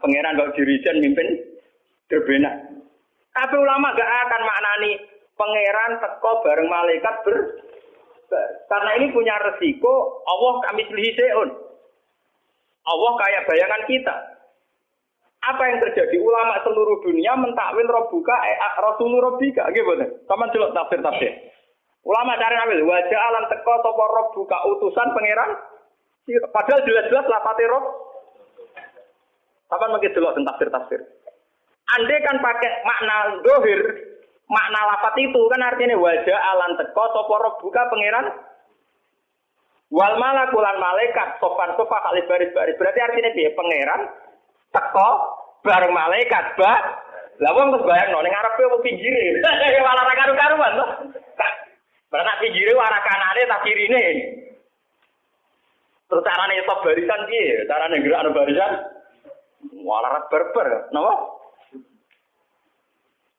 Pangeran kok dirijen mimpin gerbena. Tapi ulama gak akan maknani pangeran teko bareng malaikat karena ini punya resiko Allah kami seun. Allah kayak bayangan kita. Apa yang terjadi? Ulama seluruh dunia mentakwil Rabbuka Rasulur Rabbika. Nggih sama delok tafsir-tafsir. Ulama cari ambil wajah alam teko sapa Rabbuka utusan pangeran. Padahal jelas-jelas lafate Rabb. Sama mungkin delok tafsir-tafsir. Andai kan pakai makna dohir, makna lafat itu kan artinya wajah alan teko sapa rabbuka pangeran wal malakulan malaikat sofan sofa kali baris-baris. Berarti artinya dia pangeran teko bareng malaikat lah wong terus bayangno ning ngarepe opo pinggire. Malah ra karu-karuan to. Berarti pinggire arah kanane tak kirine. Terus carane stop barisan piye? Carane gerakno barisan malah berber. Napa?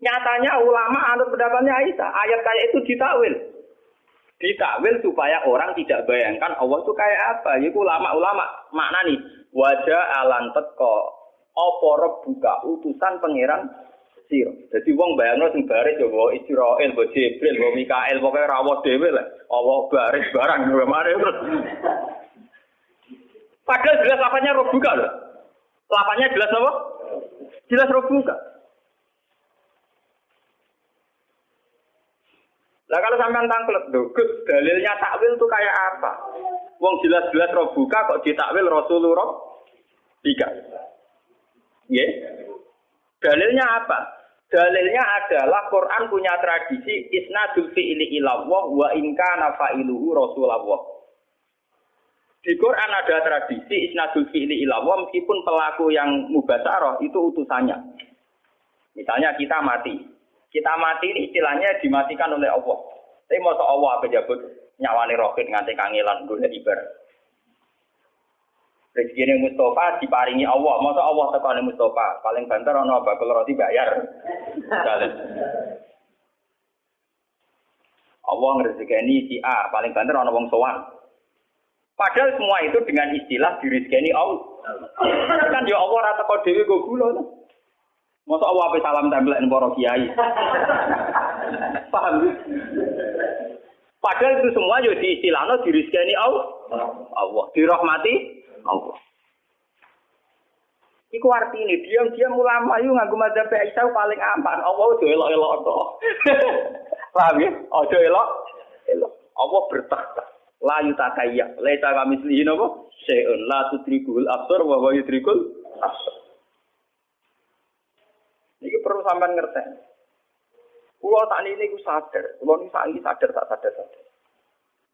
Nyatanya ulama anut pendapatnya Aisyah, ayat kayak itu ditakwil. Ditakwil supaya orang tidak bayangkan Allah itu kayak apa. Yaitu ulama-ulama maknani wajah alan teko apa rabbuka utusan pangeran sira. Jadi wong bayangno sing baris ya wa Israil, wa Jibril, wa Mikail, pokoke rawuh dhewe lah. Allah baris barang mare terus. Padahal jelas lafaznya rabbuka lho. Lafaznya jelas apa? Jelas rabbuka. Lah kalau sampean tangklet, Gus, dalilnya takwil itu kayak apa? Wong jelas-jelas robuka kok ditakwil Rasulullah 3. Nggih. Dalilnya apa? Dalilnya adalah Quran punya tradisi isnadul fi'li ilallah wa in kana fa'iluhu Rasulullah. Di Quran ada tradisi isnadul fi'li ilallah meskipun pelaku yang mubasyarah itu utusannya. Misalnya kita mati. Kita mati ini istilahnya dimatikan oleh Allah. Tapi masa Allah pejabat nyawane roket nganti kangelan golek ibar. Rezekine Mustafa diparingi Allah. Masa Allah tekane Mustafa paling banter ana bakul roti bayar. Allah ngrezekeni si A paling banter ana wong sowan. Padahal semua itu dengan istilah dirizkeni Allah. Kan ya Allah ora teko dhewe go gula. Masa Allah ape salam tempel ning para kiai. Paham? Padahal itu semua yo diistilahno dirizkeni Allah. Allah dirahmati Allah. Iku artine diam-diam ulama yo nganggo mazhab Aisyah paling aman. Allah ojo elok-elok to. Paham ya? Ojo elok. Allah bertakhta. La yutakayya. Laisa kamislihi napa? Syai'un la tudrikul absar wa huwa yudrikul absar. Iki perlu sampean ngerti. Kulo sakniki niku sadar, kulo niku saiki sadar.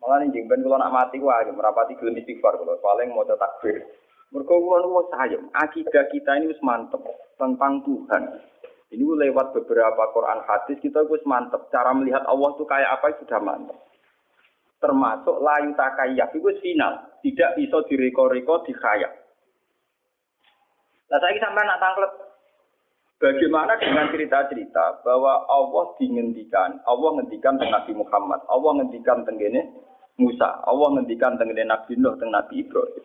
Malah ning ben kulo nak mati ku ayo merapati gelem istighfar kulo, paling maca takbir. Mergo kulo niku sayang, akidah kita ini wis mantep tentang Tuhan. Ini lewat beberapa Quran hadis kita wis mantep, cara melihat Allah itu kayak apa sudah mantep. Termasuk layu takayyah itu final, tidak bisa direko-reko dikhayal. Lah saiki sampean nak tanglet bagaimana dengan cerita-cerita bahwa Allah ngendikan tentang Nabi Muhammad, Allah ngendikan tentang Musa, Allah ngendikan tentang Nabi Nuh, tentang Nabi Ibrahim.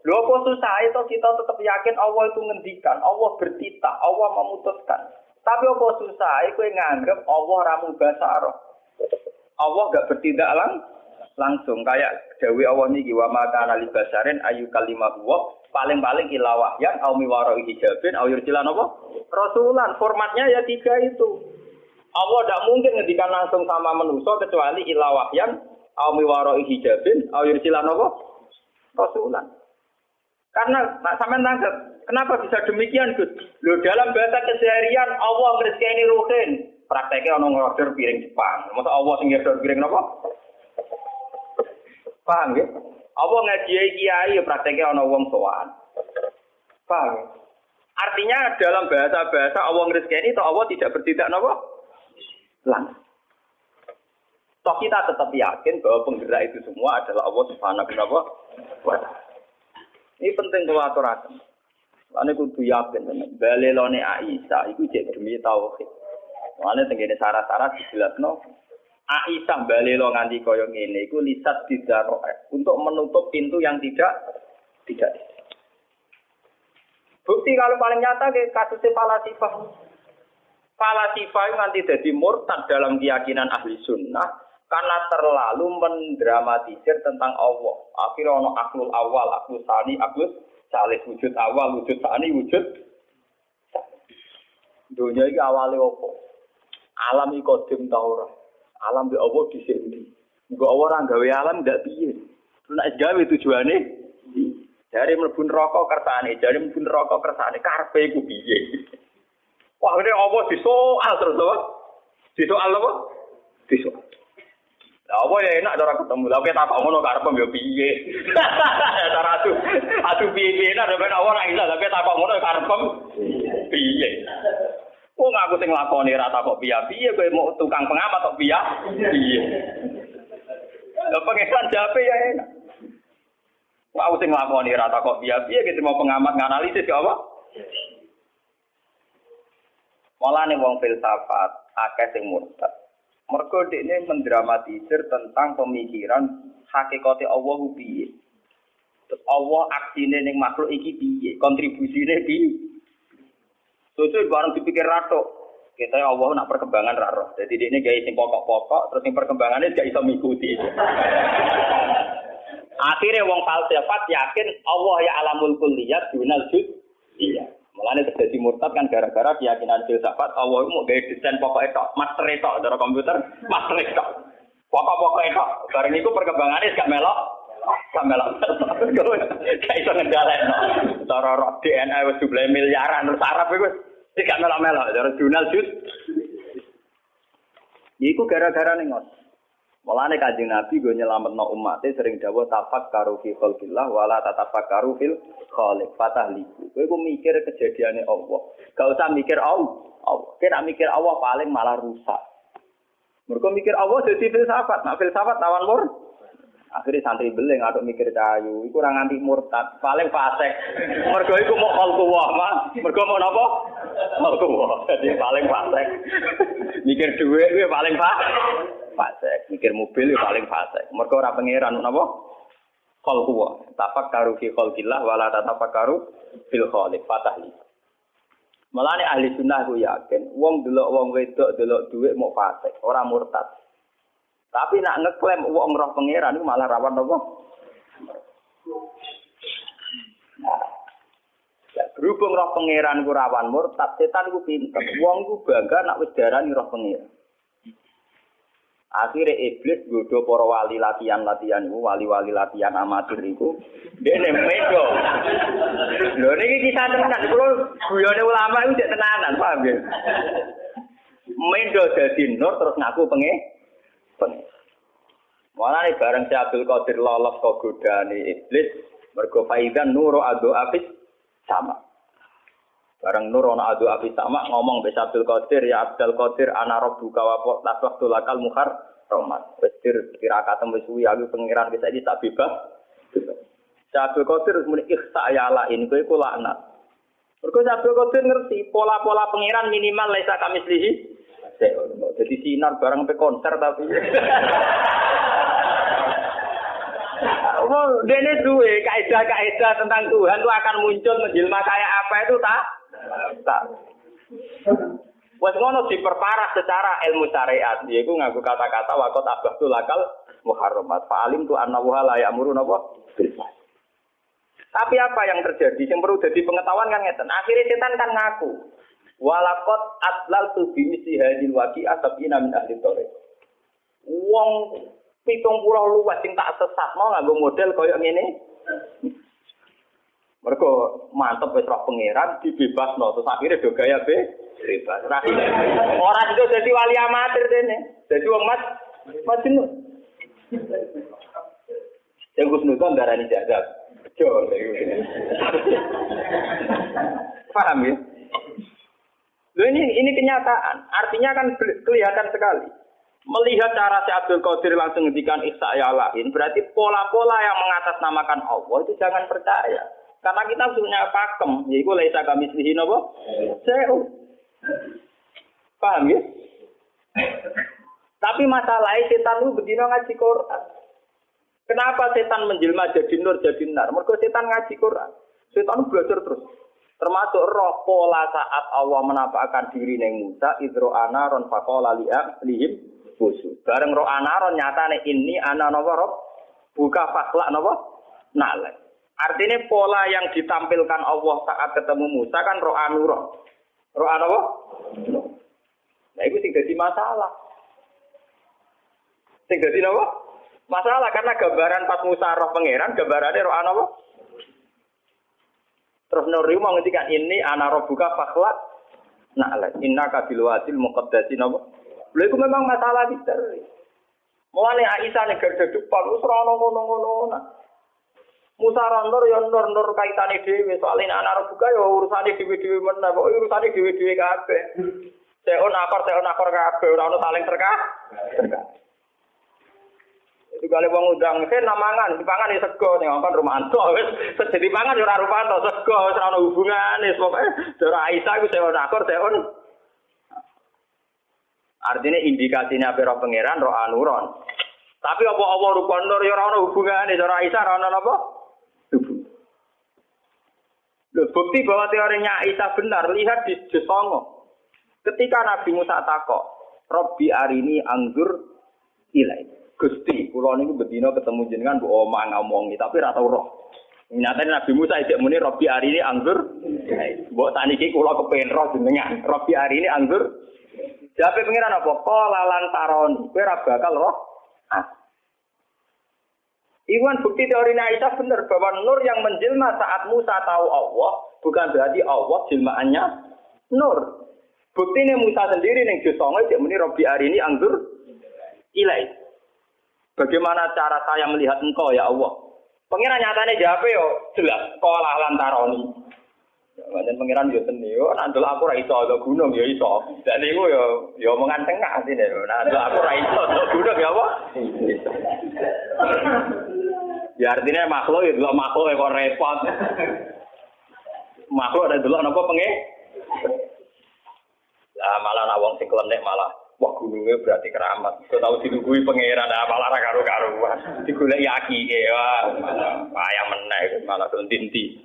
Lho apa susah itu kita tetap yakin Allah itu ngendikan, Allah bertitah, Allah memutuskan. Tapi apa susah itu nganggep Allah ramu basaro. Allah enggak bertindak langsung kayak dawuh Allah niki wa ma kana li basarin ayu kalimah wa paling-paling ilawah yang au miwaro hijabin au yursilan apa? Rasulan. Formatnya ya 3 itu. Allah tidak mungkin ngendikan langsung sama manusia kecuali ilawah yang au miwaro hijabin au yursilan apa? Rasulan. Karena sampean tangkap, kenapa bisa demikian, Gus? Loh dalam bahasa keseharian Allah ngrezekeni ruhin. Prakteknya ana ngorder piring Jepang. Masa Allah sing ngorder piring napa? Paham ya? Allah ngajiai kiai prakteknya ana wong sowan. Paham ya? Artinya dalam bahasa-bahasa Allah ngrezekeni itu Allah tidak bertindak napa? Langsung. Toh kita tetap yakin bahwa penggerak itu semua adalah Allah Subhanahu wa taala. Ini penting kalau aturaken. Ane kudu yakin tenan. Balelone Aisyah iku cek demi tauhid. Ane tengene syarat-syarat dijelasno. Aisyah balelo nganti kaya ngene iku lisat didaro untuk menutup pintu yang tidak. Bukti kalau paling nyata ke kasusnya falasifah. Falasifah itu nanti jadi murtad dalam keyakinan ahli sunnah. Karena terlalu mendramatisir tentang Allah. Akhirnya ono aklul awal, aklul sani, aklul salih, wujud awal, wujud sani, wujud. Dunia ini awalnya apa? Alam ini kodim tau ora. Alam di Allah di sini. Enggak orang gawe alam ndak piye. Terus nek gawe tujuane dari mlebu neraka kersane, dari mlebu neraka kersane karepe iku piye. Wah, ini Allah disoal terus apa? Disoal apa? Disoal. Lah apa ya enak cara ketemu. Lah kita takok ngono karepem ya piye. Cara adu piye-piye nek ben ora iso lah kita takok ngono karepem piye. Wong aku sing lakoni ra takok piye-piye kowe mau tukang pengamat kok piye. Lah pengesan jape ya enak. Wong aku sing lakoni ra takok piye-piye kita mau pengamat nganalisis ya apa? Mulane wong filsafat akeh sing murtad. Mergo dekne mendramatisir tentang pemikiran hakikate Allah piye. Terus Allah aksine ning makhluk iki piye, kontribusine piye. Sesuk bareng dipikir ratok. Kita Allah nak perkembangan ra roh. Dadi dekne gawe sing pokok-pokok, terus sing perkembangane gak iso mikuti. Akhire wong falsafat yakin Allah ya alamul kulliyat dunal juz. Iya. Mulane terjadi murtad kan gara-gara keyakinan filsafat Allah mau gawe desain pokoke tok, master tok cara komputer, master tok. Pokok-pokoke tok. Bareng iku perkembangannya gak melok. Gak melok. Gak iso ngendhalekno. Cara roh DNA wis jumlahe miliaran terus Arab iku gak melok-melok cara jurnal jus. Iku gara-gara ning ngono. Mulane Kanjeng Nabi go nyelametno umate sering dawuh tafakkaru fi khalqillah wala tatafakkaru fil khaliq fatahliku. Kowe ku mikir kejadiane Allah. Gak usah mikir Allah. Kira mikir Allah paling malah rusak. Mergo mikir Allah dadi filsafat. Nek filsafat lawan mur. Akhirnya santri beling aduk mikir cayu. Iku ora nganti murtad, paling fasik. Mergo iku mau khalqullah, mah. Mergo mau napa? Khalqullah. Dadi paling fasik. Mikir dhuwit kuwi paling fasik, mikir mobil itu paling fasik. Mergo ora pangeran napa? Khalqullah. Tafakkaru fi khalqillah wala tatafakkaru fil khaliq. Fatahli. Mulane ahli sunnah ku yakin, wong delok wong wedok delok dhuwit mau fasik, ora murtad. Tapi nak ngeklaim wong roh pangeran itu malah rawan napa? Ya, berhubung roh pangeran ku rawan murtad, setan ku pinter. Wong ku bangga nak wis darani roh pangeran. Akhirnya iblis godho para wali latihan-latihan iku, wali-wali latihan amatir iku. Dene medo. Lho niki kisah tenan, kula guyone ulama iku cek tenanan, paham nggih? Medo dadi nur terus ngaku pengen. Mulane bareng si Abdul Qadir lolos kok godane iblis, mergo faidan nuru adu afis sama. Bareng nur ana adu afis sama ngomong be Abdul Qadir, ya Abdul Qadir ana rabbuka wa tasawwatu lakal muhar rahmat. Wis kira-kira wis suwi aku pangeran wis iki tak bebas. Si Abdul Qadir muni ikhsa ya la ini kowe ku laknat. Mergo Abdul Qadir ngerti pola-pola pangeran minimal laisa kamislihi. Jadi sinar barang pe konser tapi. Oh, dene duwe kaidah-kaidah tentang Tuhan itu akan muncul menjelma kayak apa itu tak. Wes ngono diperparah secara ilmu syariat, yaiku nganggo kata-kata waqat abahtul lakal muharramat. Fa'alim tu anna wa la ya'muru napa? Tapi apa yang terjadi? Yang perlu jadi pengetahuan kan ngeten. Akhirnya setan kan ngaku. Walaqad atlaltu bi misli hadil waqi'ah sabina min ahli thariq. Wong 70 luwih sing tak sesatno nganggo model kaya ngene. Mergo mantep wis roh pangeran dibebasno terus akhire do gaya bebas. Ora itu dadi wali amatir dene. Dadi wong majnun. Yang kusnudon darani jadab. Betul. Paham ya? Loh ini kenyataan. Artinya kan kelihatan sekali. Melihat cara si Abdul Qadir langsung ngendikan ihsa ya lain, berarti pola-pola yang mengatasnamakan Allah itu jangan percaya. Karena kita punya pakem, yaitu laisa kamislihi napa? Seu. Paham ya? Tapi masalahnya setan itu bedino ngaji Quran. Kenapa setan menjelma jadi nur jadi nar? Mergo setan ngaji Quran. Setan belajar terus. Termasuk roh pola saat Allah menampakkan diri ning Musa idro anaron faqala lihim busu. Bareng roh anaron nyatane ini ana napa roh buka fakla napa nalek. Artinya pola yang ditampilkan Allah saat ketemu Musa kan roh anuro. Roh apa? Nah itu sing dadi masalah. Sing dadi napa? Masalah karena gambaran pas Musa roh pangeran gambarane roh apa? Terus Nuri mau ngendikan ini ana rabbuka fakhlaq na'la innaka bil wadil muqaddasi napa. Lha iku memang masalah misteri. Mulane Aisyah nek gede depan wis ora ngono-ngono. Musa randor ya nur kaitane dhewe soalé ana rabbuka ya urusane dhewe-dhewe meneh kok urusane dhewe-dhewe kabeh. Seon akor kabeh ora ono saling terkah. Itu kali wong undang sen namangan dipangan ya sego ning ngkon Romanto wis jadi pangan ya ora Romanto sego wis ora ono hubungane pokoke cara Aisyah iku seon akor seon. Artinya indikasinya roh pangeran roh anuron. Tapi apa rupa nur ya ora ono hubungane cara Aisyah ora ono apa? Hubungan. Bukti bahwa teorinya Aisyah benar lihat di Songo. Ketika Nabi Musa takok, Robbi arini anggur ilai. Gusti, kula niku bedina ketemu jenengan mbok omong ngomongi tapi ora tau roh. Nyatane Nabi Musa isih muni Rabbi arini anggur. Mbok saniki kula kepengin roh jenengan. Rabbi arini anggur. Jape pengiran apa? Qala lan taroni. Kowe ora bakal roh. Iwan bukti teori Aisyah benar bahwa nur yang menjelma saat Musa tahu Allah bukan berarti Allah jelmaannya nur. Bukti ini Musa sendiri yang jusongo cek muni Rabbi arini anggur ilai. Bagaimana cara saya melihat engkau ya Allah? Pengiran nyatane jawab yo jelas sekolah lantaroni. Dan pengiran yo seni yo nandul aku ra iso ada gunung yo iso. Dan niku yo omongan tengah atine yo. Nandul aku ra iso ada gunung ya apa? Ya artinya makhluk ya delok makhluk kok repot. Makhluk ada delok napa pengen? Lah malah ana wong sing klenek malah wah gunungnya berarti keramat. Kau tahu dilugui pangeran, malah ra karo-karuan. Digoleki akike, wah ayam meneh malah tinti.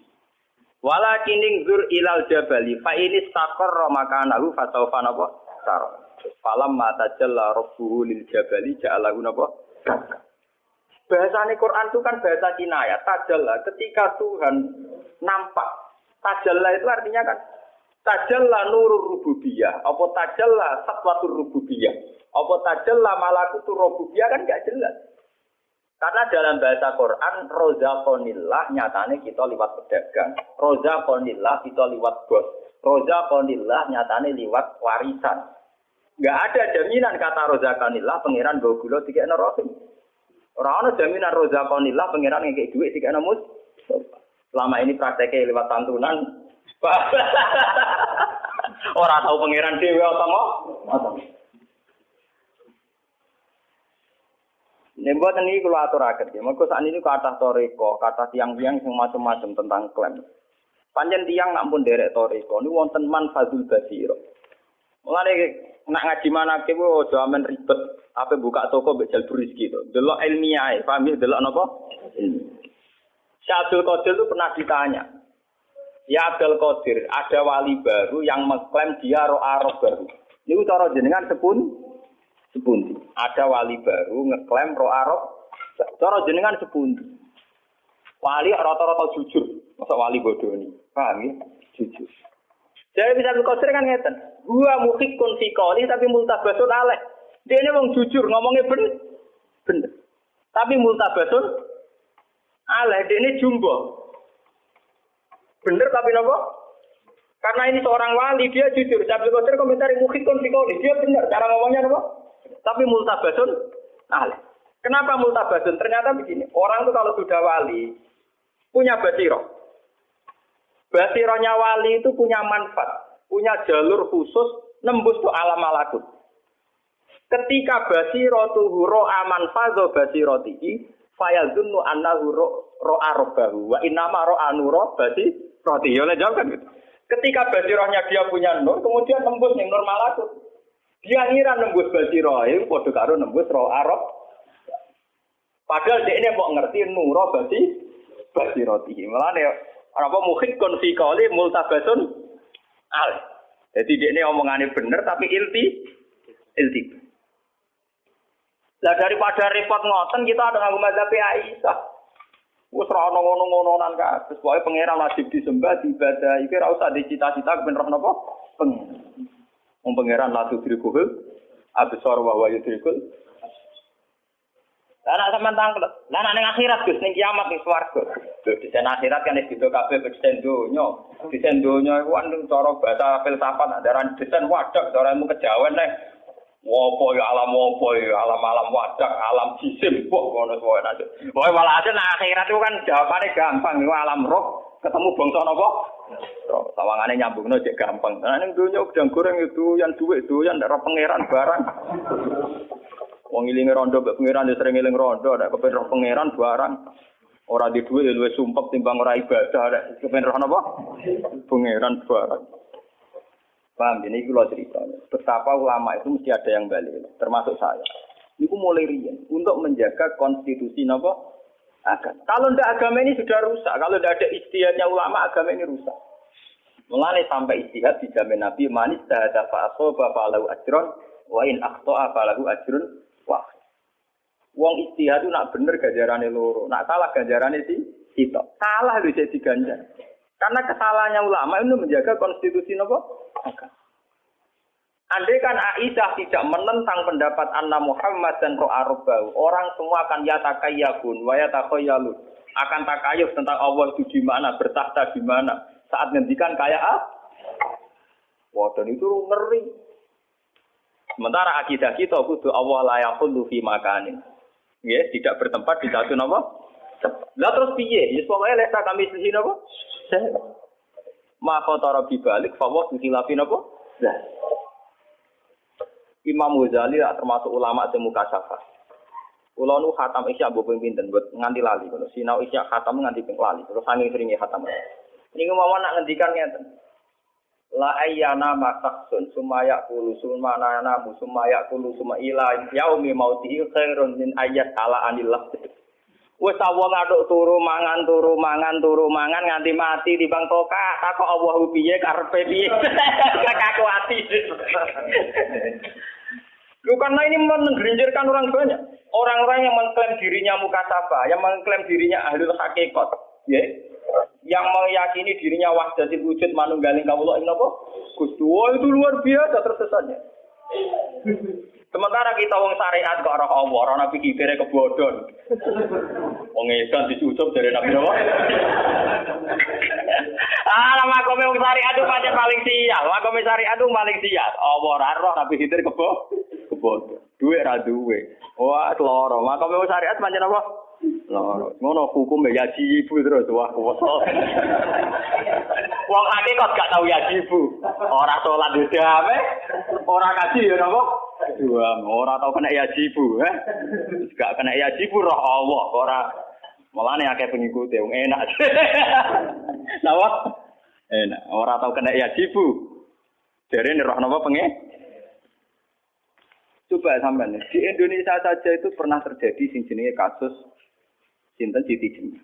Walakining zur ilal jabali fa ini istaqarra makanahu fasawfa napa? Sar. Falam mata jalla rabbuhu lil jabali ja'alahu napa? Bahasane Quran itu kan bahasa kinayah. Tajalla ketika Tuhan nampak. Tajalla itu artinya kan tajalla nurur rububiyah, apa tajalla satwatur rububiyah, apa tajalla malakutur rububiyah kan enggak jelas. Karena dalam bahasa Quran rozaqonillah nyatane kita liwat pedagang, rozaqonillah kita liwat bos, rozaqonillah nyatane liwat warisan. Enggak ada jaminan kata rozaqonillah pangeran nggo gula dikekno rohim. Ora ana jaminan rozaqonillah pangeran ngekek dhuwit dikekno mus. Selama ini prakteknya liwat santunan ora tau pangeran dhewe apa nek mboten iki kula aturaken nggih mengko sakniki kathah toriko kathah tiyang-tiyang sing macam-macam tentang klaim pancen tiyang nak pun derek toriko niku wonten manfazul basira mulane nak ngaji manake ku aja amen ribet ape buka toko mbek jalur rezeki to delok ilmiah paham ya delok napa Syekh Abdul Qadir itu pernah ditanya ya Abdul Qadir, ada wali baru yang mengklaim dia roh baru. Ini cara jenengan sepundi. Ada wali baru ngeklaim roh. Cara jenengan sepundi. Wali rata-rata jujur. Masa wali bodoh ini. Paham ya? Jujur. Jadi Abdul Qadir kan ngeten. Gua mukhikun fi qali tapi multabasun aleh. Dia ini wong jujur, ngomongnya bener. Tapi multabasun aleh. Dia ini jumbo. Bener tapi nopo? Karena ini seorang wali, dia jujur. Abdul Qadir komentari mukhikun fikoli. Dia benar cara ngomongnya nopo? Tapi multabasun alih. Kenapa multabasun? Ternyata begini. Orang itu kalau sudah wali punya basiroh. Basirohnya wali itu punya manfaat, punya jalur khusus nembus tuh alam malakut. Ketika basiroh tuh ro'a manfazo basirotihi, fayazunnu annahu ro'a robbahu wa innama ro'a nuro basi roti, ya jawab kan gitu. Ketika basirohnya dia punya nur, kemudian nembus yang nur malakut. Dia ngira nembus basiroh, itu padha karo nembus roh arab. Padahal dia ini mau ngerti nuro basiroti. Mulane apa mukhikun fi qali multabasun al. Jadi dia ini omongannya bener tapi ilti. Lah daripada repot ngoten kita ada nganggo mazhab Aisyah. Wes ora ono ngono-ngononan kabeh. Pokoke pangeran wajib disembah, diibadah. Iki ora usah dicita-cita ben roh napa? Pangeran. Wong pangeran la tudrikul absar wa huwa yudrikul. Lah nek sampean tangkel, lah nek ning akhirat Gus ning kiamat ning swarga. Lho di akhirat kan itu kabeh desain donya. Desain donya iku kan cara bahasa filsafat ajaran desain wadah cara ilmu kejawen nek wopo ya alam wadah, alam jisim kok ngono wae nanti. Wae malah nek akhirat itu kan jawabane gampang, iku alam roh ketemu bangsa napa? Roh. Sawangane nyambungno cek gampang. Nah ning donya gedang goreng itu yang duit doyan nek pangeran barang. Wong ilinge rondo mbek pangeran yo sering eling rondo, nek kepen roh pangeran barang. Ora di duit luwih sumpek timbang ora ibadah, nek kepen roh napa? Pangeran barang. Paham ini kalau cerita. Betapa ulama itu mesti ada yang balik, termasuk saya. Itu mulai rian untuk menjaga konstitusi apa? Agama. Kalau tidak agama ini sudah rusak. Kalau tidak ada ijtihadnya ulama, agama ini rusak. Mulai sampai ijtihad dijamin Nabi manis tahada fa'asoba fa'alahu ajron wa in akhto'a fa'alahu ajron wah. Wong ijtihad itu nak bener ganjarane loro, nak salah ganjarane sih kita. Salah lho jadi ganjar. Karena kesalahannya ulama itu menjaga konstitusi nopo. Andai kan Aisyah tidak menentang pendapat Anna Muhammad dan Ro'arobau, orang semua akan yatakayabun, wayatakayalun. Akan takayuf tentang Allah itu di mana, bertakhta di mana. Saat ngendikan kayak wah, dan itu ngeri. Sementara akidah kita kudu Allah la yaqulu fi makanin. Ya, tidak bertempat di satu nama. Lah terus piye? Ya pokoke lek kami sisi napa? Maka tara bibalik fawah dihilafi napa? Lah. Imam Ghazali termasuk ulama sing mukasyafah. Kula nu khatam isya mbok ping pinten nganti lali ngono. Sinau isya khatam nganti ping lali. Terus saking seringe khatam. Niku mawon nak ngendikan ngeten. La ayyana masaksun sumaya qulu sumana musumaya qulu suma ila yaumi mautihi khairun min ayyat ala anillah. Wes wong aduk turu mangan nganti mati timbang tokah takok Allah piye karepe piye. Kakak ati. Lu karena ini menggelincirkan orang banyak. Orang-orang yang mengklaim dirinya mukasyafah, yang mengklaim dirinya ahlul hakikat, ya. Yang meyakini dirinya wahdatul wujud manunggaling kawula ing napa? Gusti. Wah, itu luar biasa tersesatnya. Sementara kita wong syariat kok ora Allah, ora nabi pikire kebodhon. Wong edan dicucup dari nabi apa? Makome wong syariat itu pancen paling sial. Makome syariat itu paling sial. Allah ora roh nabi pikire kebodhon. Duwe ra duwe. Wah, loro. Makome wong syariat pancen apa? Loro. Ngono hukum ya jibu terus wah kuwasa. Wong hakikat gak tau ya jibu. Ora salat dhewe, ora kaji ya napa? Dua, ora tau kena yajibu, gak kena yajibu roh Allah, ora malane akeh pengikut wong enak. Napa? Enak, ora tau kena yajibu. Derene roh napa pengen? Coba sampean di Indonesia saja itu pernah terjadi sing jenenge kasus sinten Siti Jenar.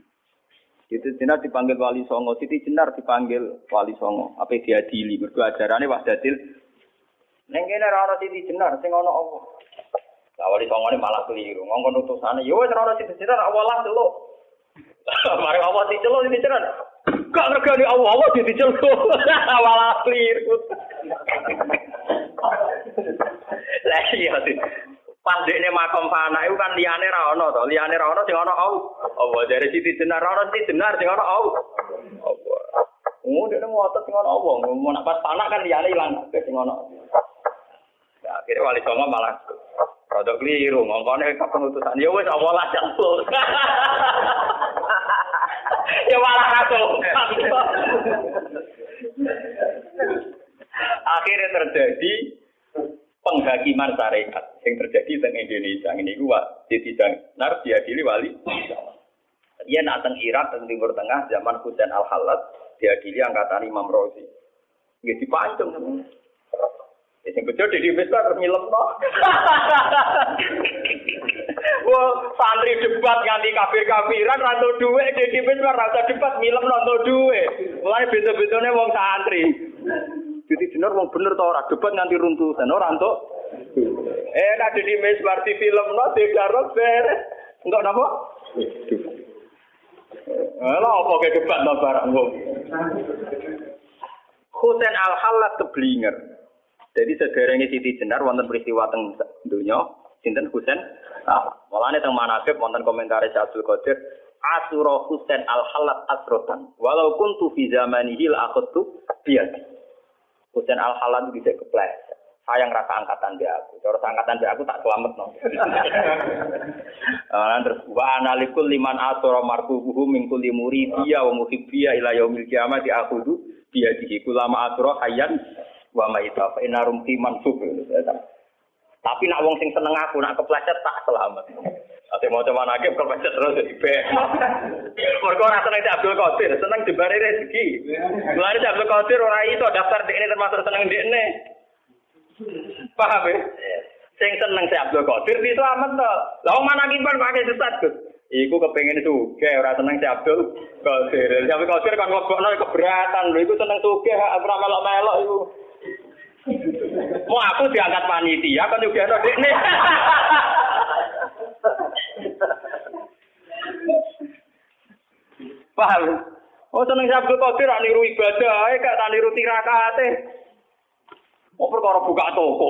Siti Jenar dipanggil Wali Songo, Siti Jenar dipanggil Wali Songo, apa diadili mergo ajarane wahdatil. Neng kene ora ana Siti Jenar sing ana apa? Lah Wali Songo malah keliru. Ngongkon utusane, yo wis ora ana Siti Jenar Allah celuk. Mari Allah diceluk Siti Jenar. Gak ngergani Allah diceluk. Malah keliru. Lah iya sih. Pandekne makom fana iku kan liyane ra ono to. Liyane ra ono sing ana Allah dari Siti Jenar ora Siti Jenar sing ana Allah. Dene ngotot sing ana Allah. Mau nak pas panak kan liyane ilang sing ana. Ya akhire Wali Songo malah rada kliru ngongkone kepengutusan. Ya wis Allah lah jaluk. Ya malah rasul. Akhirnya terjadi penghakiman syariat yang terjadi di Indonesia ini gua Siti Jenar diadili wali. Dia nak teng Irak teng Timur Tengah zaman Husain Al-Hallat diadili angkatan Imam Razi. Nggih dipancung temen. Sing bejo di Misbah terus nyelemno. Wah, santri debat nganti kafir-kafiran ra entuk dhuwit di Misbah ra usah debat nyelemno entuk dhuwit. Mulane beda-bedane wong santri. Siti Jenar wong bener to ora debat nganti runtusan ora entuk. Nek di Misbah di filmno digarap beres. Entuk napa? Lha apa ke debat no barang wong. Husain Al-Hallat keblinger. Jadi sederenge Siti Jenar wonten peristiwa teng donya sinten Husain. Mulane teng manaqib wonten komentar Abdul Qadir asura Husain Al-Hallat asrotan walau kuntu fi zamanihi la akhadtu biyadi. Husain Al-Hallat bisa kepleset. Sayang rasa angkatan dia aku. Cara angkatan dia aku tak selametno. Terus wa analikul liman asra marfuhu min kulli muridiyya wa muhibbiyya ila yaumil qiyamati akhudhu biyadihi kulama asra hayyan wa maita fa inna rumti mansub. Tapi nak wong sing seneng aku nak kepleset tak selamat. Ate maca manake kepleset terus dibe. Mergo ora seneng Abdul Qadir, seneng dibare rezeki. Mulane Abdul Qadir ora iso daftar dekne termasuk seneng dekne. Paham ya? Sing seneng Abdul Qadir diselamet to. Lah wong manakipan pakai sesat, Gus. Iku kepengin sugih ora seneng Abdul Qadir. Abdul Qadir kan nglebokno keberatan lho iku seneng sugih ora melok-melok iku. Mau aku diangkat panitia kan juga ada dekne. Paham? Oh seneng Abdul Qadir rak niru ibadah ae gak tak niru tirakate. Oh perkara buka toko.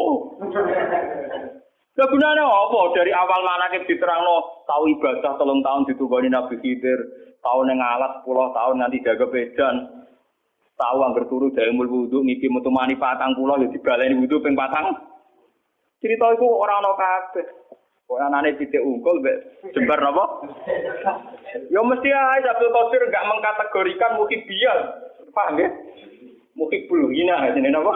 Lah gunane apa dari awal manakib diterangno tau ibadah 3 tahun ditungoni Nabi Khidir, tau ning alas 10 tahun nganti jaga bedan. Tahu angger turu dalem wudu ngiki metu mani 40 ya dibaleni wudu ping 4. Cerita iku ora ana kabeh. Kok anane titik unggul mbek jembar napa? Ya mesti ae Abdul Qadir enggak mengkategorikan muhibbiyah. Paham ya? Muhibbul hina jenenge napa?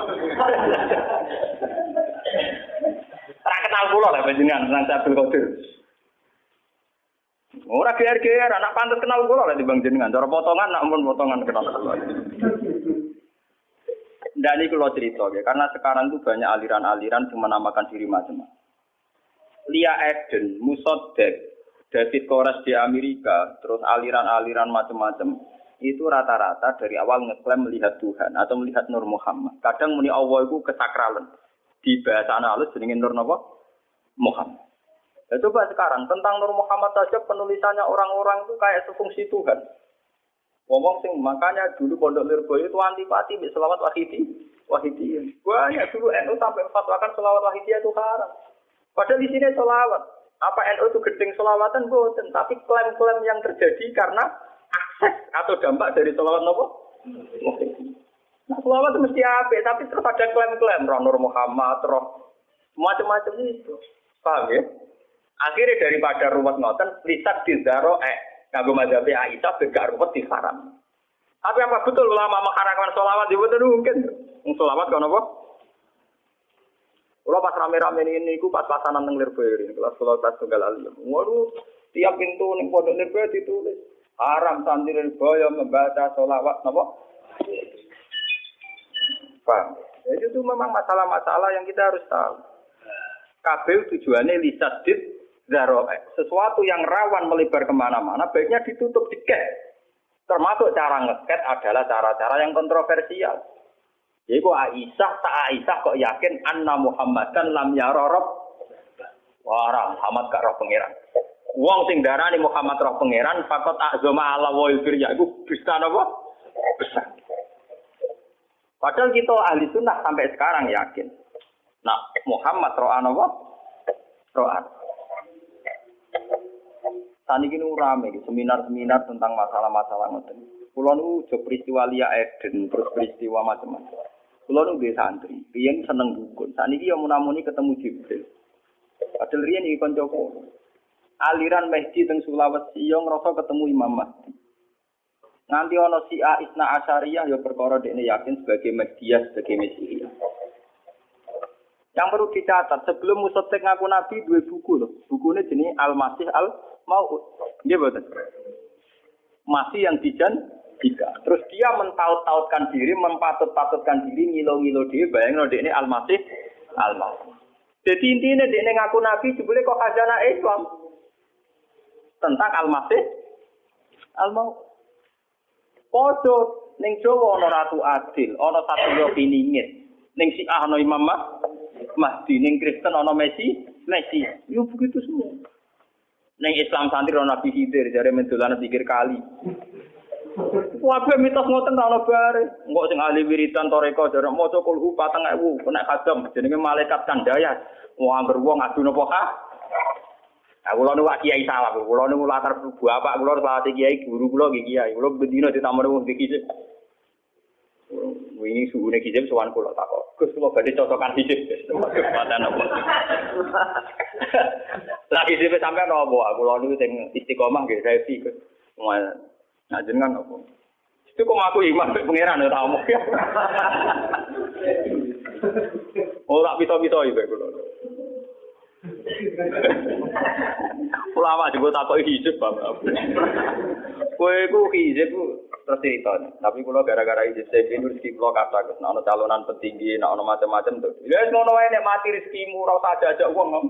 Ora kenal kula lho panjenengan nang Abdul Qadir. Ora geer-geer anak pantes kenal kula lho timbang jenengan. Cara potongan nak mun potongan kenal kula. Dan ini kalau cerita ya, karena sekarang itu banyak aliran-aliran yang menamakan diri macam-macam. Lia Eden, Musodek, David Koresh di Amerika, terus aliran-aliran macam-macam, itu rata-rata dari awal ngeklaim melihat Tuhan atau melihat Nur Muhammad. Kadang muni Allah itu kesakralan. Di bahasa halus jenenge Nur napa? Muhammad. Ya, coba sekarang tentang Nur Muhammad saja penulisannya orang-orang itu kayak sefungsi Tuhan. Ngomong sing makanya dulu Pondok Lirboyo itu antipati mbek selawat wahidiyah. Banyak dulu NU sampai fatwakan selawat wahidiyah itu haram. Padahal di sini selawat. Apa NU itu gedeng selawatan boten, tapi klaim-klaim yang terjadi karena akses atau dampak dari selawat nopo? Nah, selawat itu mesti apik, tapi terus ada klaim-klaim Nur Muhammad, roh macam-macam itu. Paham ya? Akhirnya daripada ruwet ngoten, lisak dizaro kanggo mazhab Aisyah gak ruwet diharam. Tapi apa betul ulama mengharamkan sholawat? Betul mungkin. Sholawat kan apa? Kalau pas rame-rame ini, aku pas pasanan nang Lirboyo ini, kelas kelas tunggal alim. Waduh, tiap pintu nang Pondok Lirboyo ditulis haram santri Lirboyo membaca sholawat, apa? Paham? Jadi itu memang masalah-masalah yang kita harus tahu. Kabel tujuannya lisadid zaro'e. Sesuatu yang rawan melebar kemana-mana, baiknya ditutup diket. Termasuk cara ngeket adalah cara-cara yang kontroversial. Jadi kok Aisyah kok yakin anna Muhammadan lam yara rabb. Wah, Muhammad gak roh pangeran. Wong sing darani Muhammad roh pangeran fakot azama ala wa ilfirya iku bisa napa? Besar. Padahal kita ahli sunnah sampai sekarang yakin. Nah, Muhammad roh apa? Roh. Tani kini rame seminar-seminar tentang masalah-masalah ngoten. Kulo nu jo peristiwa Lia Eden, terus peristiwa macam-macam. Kulo nu nggih santri, riyen seneng dukun. Saniki yo munamuni ketemu Jibril. Padahal riyen iki kanca kulo. Aliran Mahdi teng Sulawesi yo ngrasa ketemu Imam Mahdi. Nganti ana Syiah Isna Asyariyah yo perkara dekne yakin sebagai Mahdiyah, sebagai Mesihiyah. Yang perlu dicatat, sebelum Musotek ngaku Nabi dua buku loh. Bukunya jenis Al-Masih Al-Maud. Dia betul. Masih yang dijanjikan. Terus dia mentaut-tautkan diri, mempatut-patutkan diri, ngilo-ngilo dia, bayangin dia ini Al-Masih Al-Maud. Jadi intinya dia ini ngaku Nabi, jebule kok khazanah Islam. Tentang Al-Masih Al-Maud. Podo, ning Jawa ana Ratu Adil, ana Satya Piningit. Ning Syiah ana Imam Mahdi, ning Kristen ana Messi. Yo begitu semua. Ning Islam santri ana Nabi Khidir, jare mendolan pikir kali. Wae mitos ngoten ta ana bare. Engko sing ahli wiridan toreko jare maca kulhu 4000 kena kadam jenenge malaikat kandaya. Wong angger wong adu napa ha? Aku lho nek kiai salah, kula niku latar bapak kula salah kiai guru kula nggih kiai. Kula bendina ditamoni wong iki. Wingi suhune kijep sowan kula takok. Gus kula badhe cocokan kijep. Kesempatan apa? Lah kijep sampean apa? Kula niku sing istiqomah nggih revi Gus. Nah jenengan apa? Itu kok aku iman mek pangeran ora omong. Ora pito-pito iki kula. Ulama juga takut hijab bapak. Kue ku hijab terus cerita. Tapi kalau gara-gara hijab saya ini rezeki kalau kata kes, nak calonan petinggi, nak macam-macam tuh. Ya semua orang yang mati rezekimu, rasa aja uang.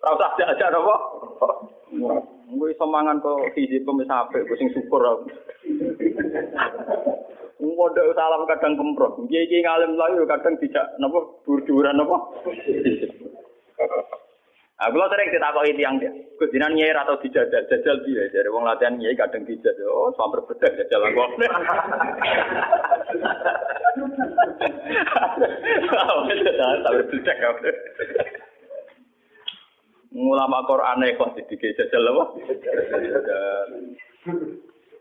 Rasa aja apa? Gue semangan kok hijab pemis sampai, gue sing syukur aku. Modal salam kadang kemprot. Kiai ngalim layu kadang tidak napa bur-buran napa. Aku lo sering ditakoki tiyang dia. Gus jenengan nyai atau dijajal piye? Jare wong latihan nyai kadang dijajal. Oh, samper bedak jajal aku. Samper bedak aku. Ulama Quran kok dijajal apa?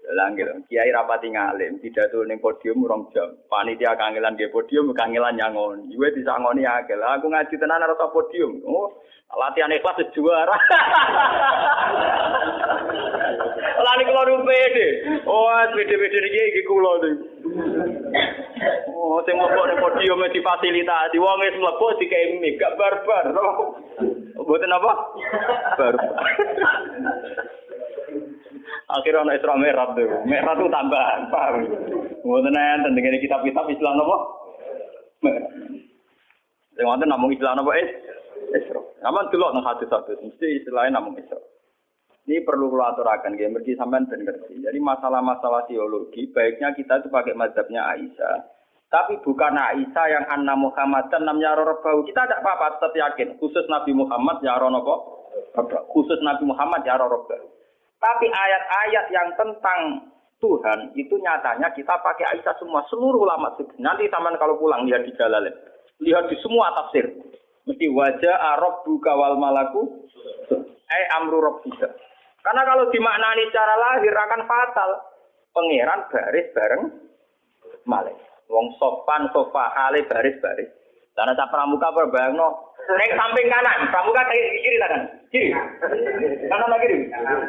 Langgil, kiai rapati ngalim, pidato ning podium 2 jam. Panitia kangelan di podium, kangelan nyangoni. Iwe disangoni akeh. Lah aku ngaji tenan ora tau podium. Oh, latihan ikhlas juara. Lah nek kula pede. Oh, pede-pede iki kula niku. Oh, sing mlebu ning podium difasilitasi. Wong wis mlebu dikei mic, gak barbar. Mboten apa? Barbar. Akhirnya ana Isra Mi'raj tuh. Mi'raj itu tambahan, paham? Mboten enten dengan kitab-kitab Islam apa? Sing wonten namung Islam apa Isra. Aman delok nang hadis-hadis mesti istilahnya namung Isra. Ini perlu kula aturaken nggih mergi sampean ben ngerti. Jadi masalah-masalah teologi baiknya kita itu pakai mazhabnya Aisyah. Tapi bukan Aisyah yang anna Muhammadan namanya Rabbau. Kita tidak apa-apa tetap yakin khusus Nabi Muhammad ya apa? Khusus Nabi Muhammad ya Rabbau. Tapi ayat-ayat yang tentang Tuhan itu nyatanya kita pakai Aisyah semua, seluruh ulama. Nanti sampean kalau pulang lihat di Jalalain, lihat di semua tafsir. Mesti wajah rabbuka wal malaku amru rabbika. Karena kalau dimaknani secara lahir akan fatal. Pangeran baris bareng malaikat. Wong sofa hale baris-baris. Karena tak pramuka berbayangno nek samping kanan, pramuka kiri kanan. Kiri. Kanan lagi kiri.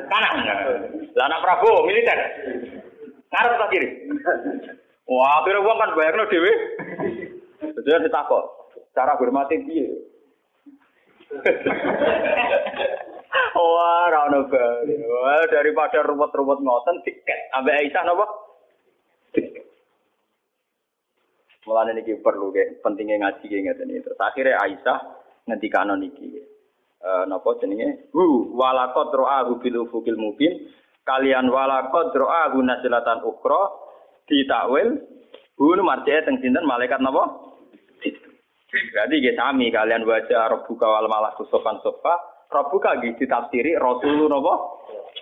Kanan. Lah anak Prabowo militer. Ngarep ta kiri. Wah, akhirnya wong kan bayangno dhewe. Jadi ditakok, cara hormati piye? Wah, ra ono bae. Wah, daripada ruwet-ruwet ngoten tiket ambek Aisyah napa? Mulane niki perlu nggih, pentingnya ngaji nggih ngeten iki. Terus akhire Aisyah ngendikano niki. Napa jenenge? Walaqad ra'ahu bil ufuqil mubin. Kalian walaqad ra'ahu nazlatan ukhra ditakwil. Marji'e teng sinten malaikat napa? Berarti nggih sami kalian wajah rabbuka wal malaku sofan sofa. Rabbuka nggih ditafsiri rasulun napa?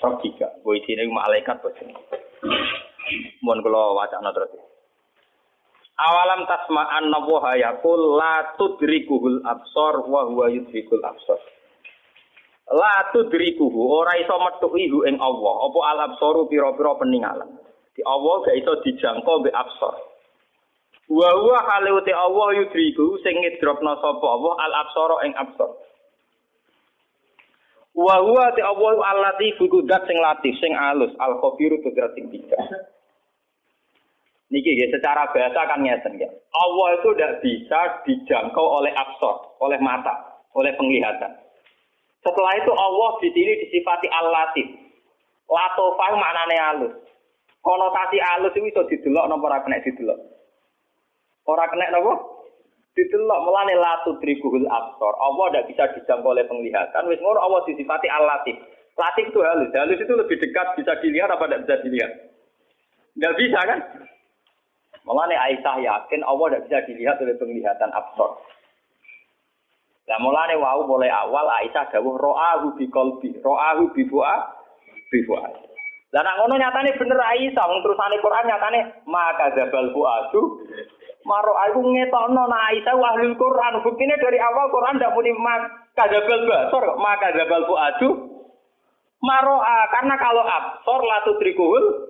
Rabbika. Kuwi isine malaikat bos. Mun kula wacana terus. Awalam tasma'an nawaha yaqul la tudrikuhul absar wa huwa yudrikul absar. La tudrikuhu ora iso metuki hu ing Allah. Apa al absaru pira-pira peninggalan. Di Allah gak iso dijangkau mbek absar. Wa huwa halute Allah yudriku sing ngidropna sapa Allah al absara ing absar. Wa huwa ti Allah allati fukudat sing latif sing alus al khabiru tudrat sing bijak. Niki ya, secara bahasa kan ngeten ya. Allah itu tidak bisa dijangkau oleh absor, oleh mata, oleh penglihatan. Setelah itu Allah di sini disifati al-latif. Latofah maknane alus. Konotasi alus itu bisa didelok napa ora kena didelok. Ora kena napa? Didelok mulane la tudrikuhul absor. Allah tidak bisa dijangkau oleh penglihatan. Wis ngono Allah disifati al-latif. Latif itu halus. Halus itu lebih dekat bisa dilihat apa tidak bisa dilihat? Enggak bisa kan? Mulane Aisyah yakin Allah tidak bisa dilihat oleh penglihatan absor. Lah mulane wau mulai awal Aisyah dawuh ra'ahu bi qalbi, ra'ahu bi fuad. Lah nek ngono nyatane bener Aisyah, terusane Quran nyatane maka dzabal fuadu. Maro aku ngetokno nek Aisyah ahlul Quran, buktine dari awal Quran ndak muni maka dzabal basor, maka dzabal fuadu. Maro karena kalau absor la tudrikuhul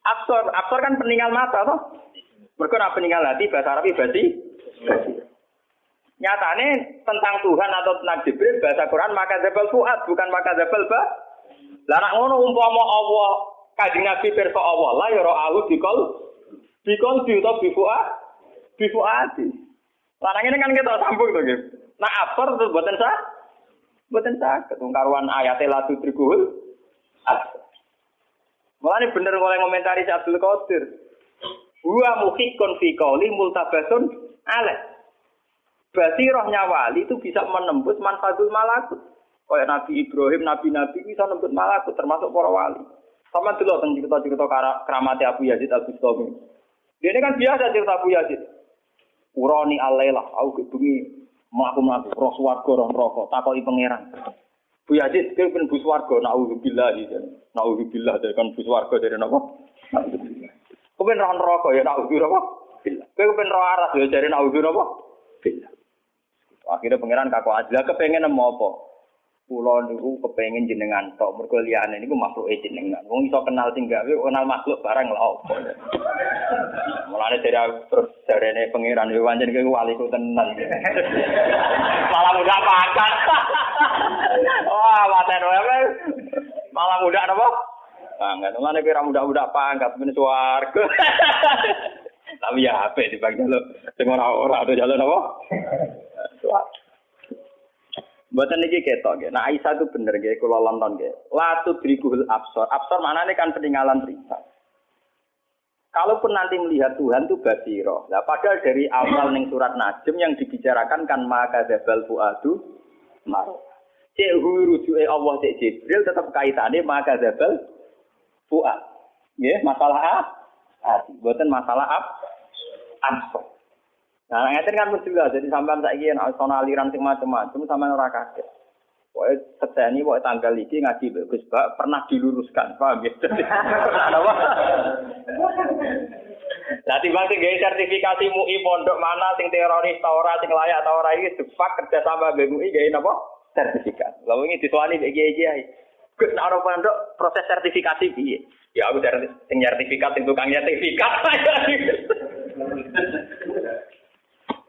absor kan peninggal mata toh. Mergo nek peninggal hati bahasa Arab berarti nyatane tentang Tuhan atau tentang Jibril bahasa Quran maka zabal fuad bukan maka zabal ba. Lah nek ngono umpama Allah Kanjeng Nabi pirsa Allah la ya ra'ahu bikol utawa bi fuadi. Lah nang ngene kan kita sambung to nggih. Nah absor terus mboten sah ketungkaruan ayate la tudrikul absor. Mulane bener oleh komentari Abdul Qadir. Wa muhiqqun fi qouli multabasun alaih. Berarti rohnya wali itu bisa menembus manfatul malakut. Kayak Nabi Ibrahim, nabi-nabi bisa menembus malakut termasuk para wali. Sama dulu tentang cerita-cerita keramat Abu Yazid Al-Bustami. Dia ini kan biasa cerita Abu Yazid. Urani alailah, aku bengi mlaku-mlaku roh swarga roh neraka takoki pangeran. Bu Yazid kowe ben bus swarga naudzubillah iki. Naudzubillah dari kan bus swarga dari napa? Naudzubillah. Kowe ben roh neraka ya naudzubillah. Kowe ben roh aras ya dari naudzubillah. Billah. Akhirnya pangeran kakak Adila kepengen nemu apa? Pulau niku kepengen jenengan tok mergo liyane niku makhluke jenengan. Wong iso kenal sing gawe kenal makhluk barang lha opo. Mulane dari terus jarene pangeran yo pancen kowe waliku tenan. Malah muda pangkat. Wah, maten wae. Malah muda napa? Pangkat. Mulane kowe ra muda-muda pangkat men swarga. Tapi ya apik dibang jaluk sing ora ada jaluk napa? Swarga. Mboten niki ketok nggih. Nah Aisyah itu bener nggih kula lonton nggih. La tudrikul absar. Absar maknane kan peninggalan risal. Kalaupun nanti melihat Tuhan itu basiro. Nah padahal dari awal ning surat Najm yang dibicarakan kan maka dzabal fuadu mar. Cek rujuke Allah cek Jibril tetap kaitane maka dzabal fuad. Nggih, masalah hati. Mboten masalah absar. Nah, ngeten kan mesti lah. Jadi sampean saiki nek ana aliran sing macam-macam sampean ora kaget. Pokoke seteni pokoke tanggal iki ngaji Gus Bak pernah diluruskan, paham ya? Apa? Lah timbang sing gawe sertifikasi MUI pondok mana sing teroris ta ora sing layak ta ora iki difak kerja sama MUI gawe napa? Sertifikat. Lah wingi dituani iki iki. Gus nek ora pondok proses sertifikasi piye? Ya aku dari sing sertifikat sing tukang sertifikat.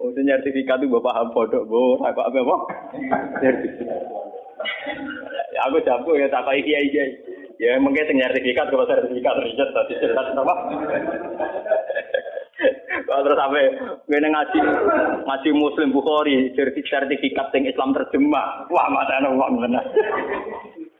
Oh, sertifikat itu bapak paham bodoh, bu, aku apa? Sertifikat. Ya aku jago ya tak kayak kiai. Ya mungkin sertifikat kalau sertifikat riset tadi jelas apa? Kalau terus sampai gue ngaji Muslim Bukhari sertifikat yang Islam terjemah, wah mata uang benar.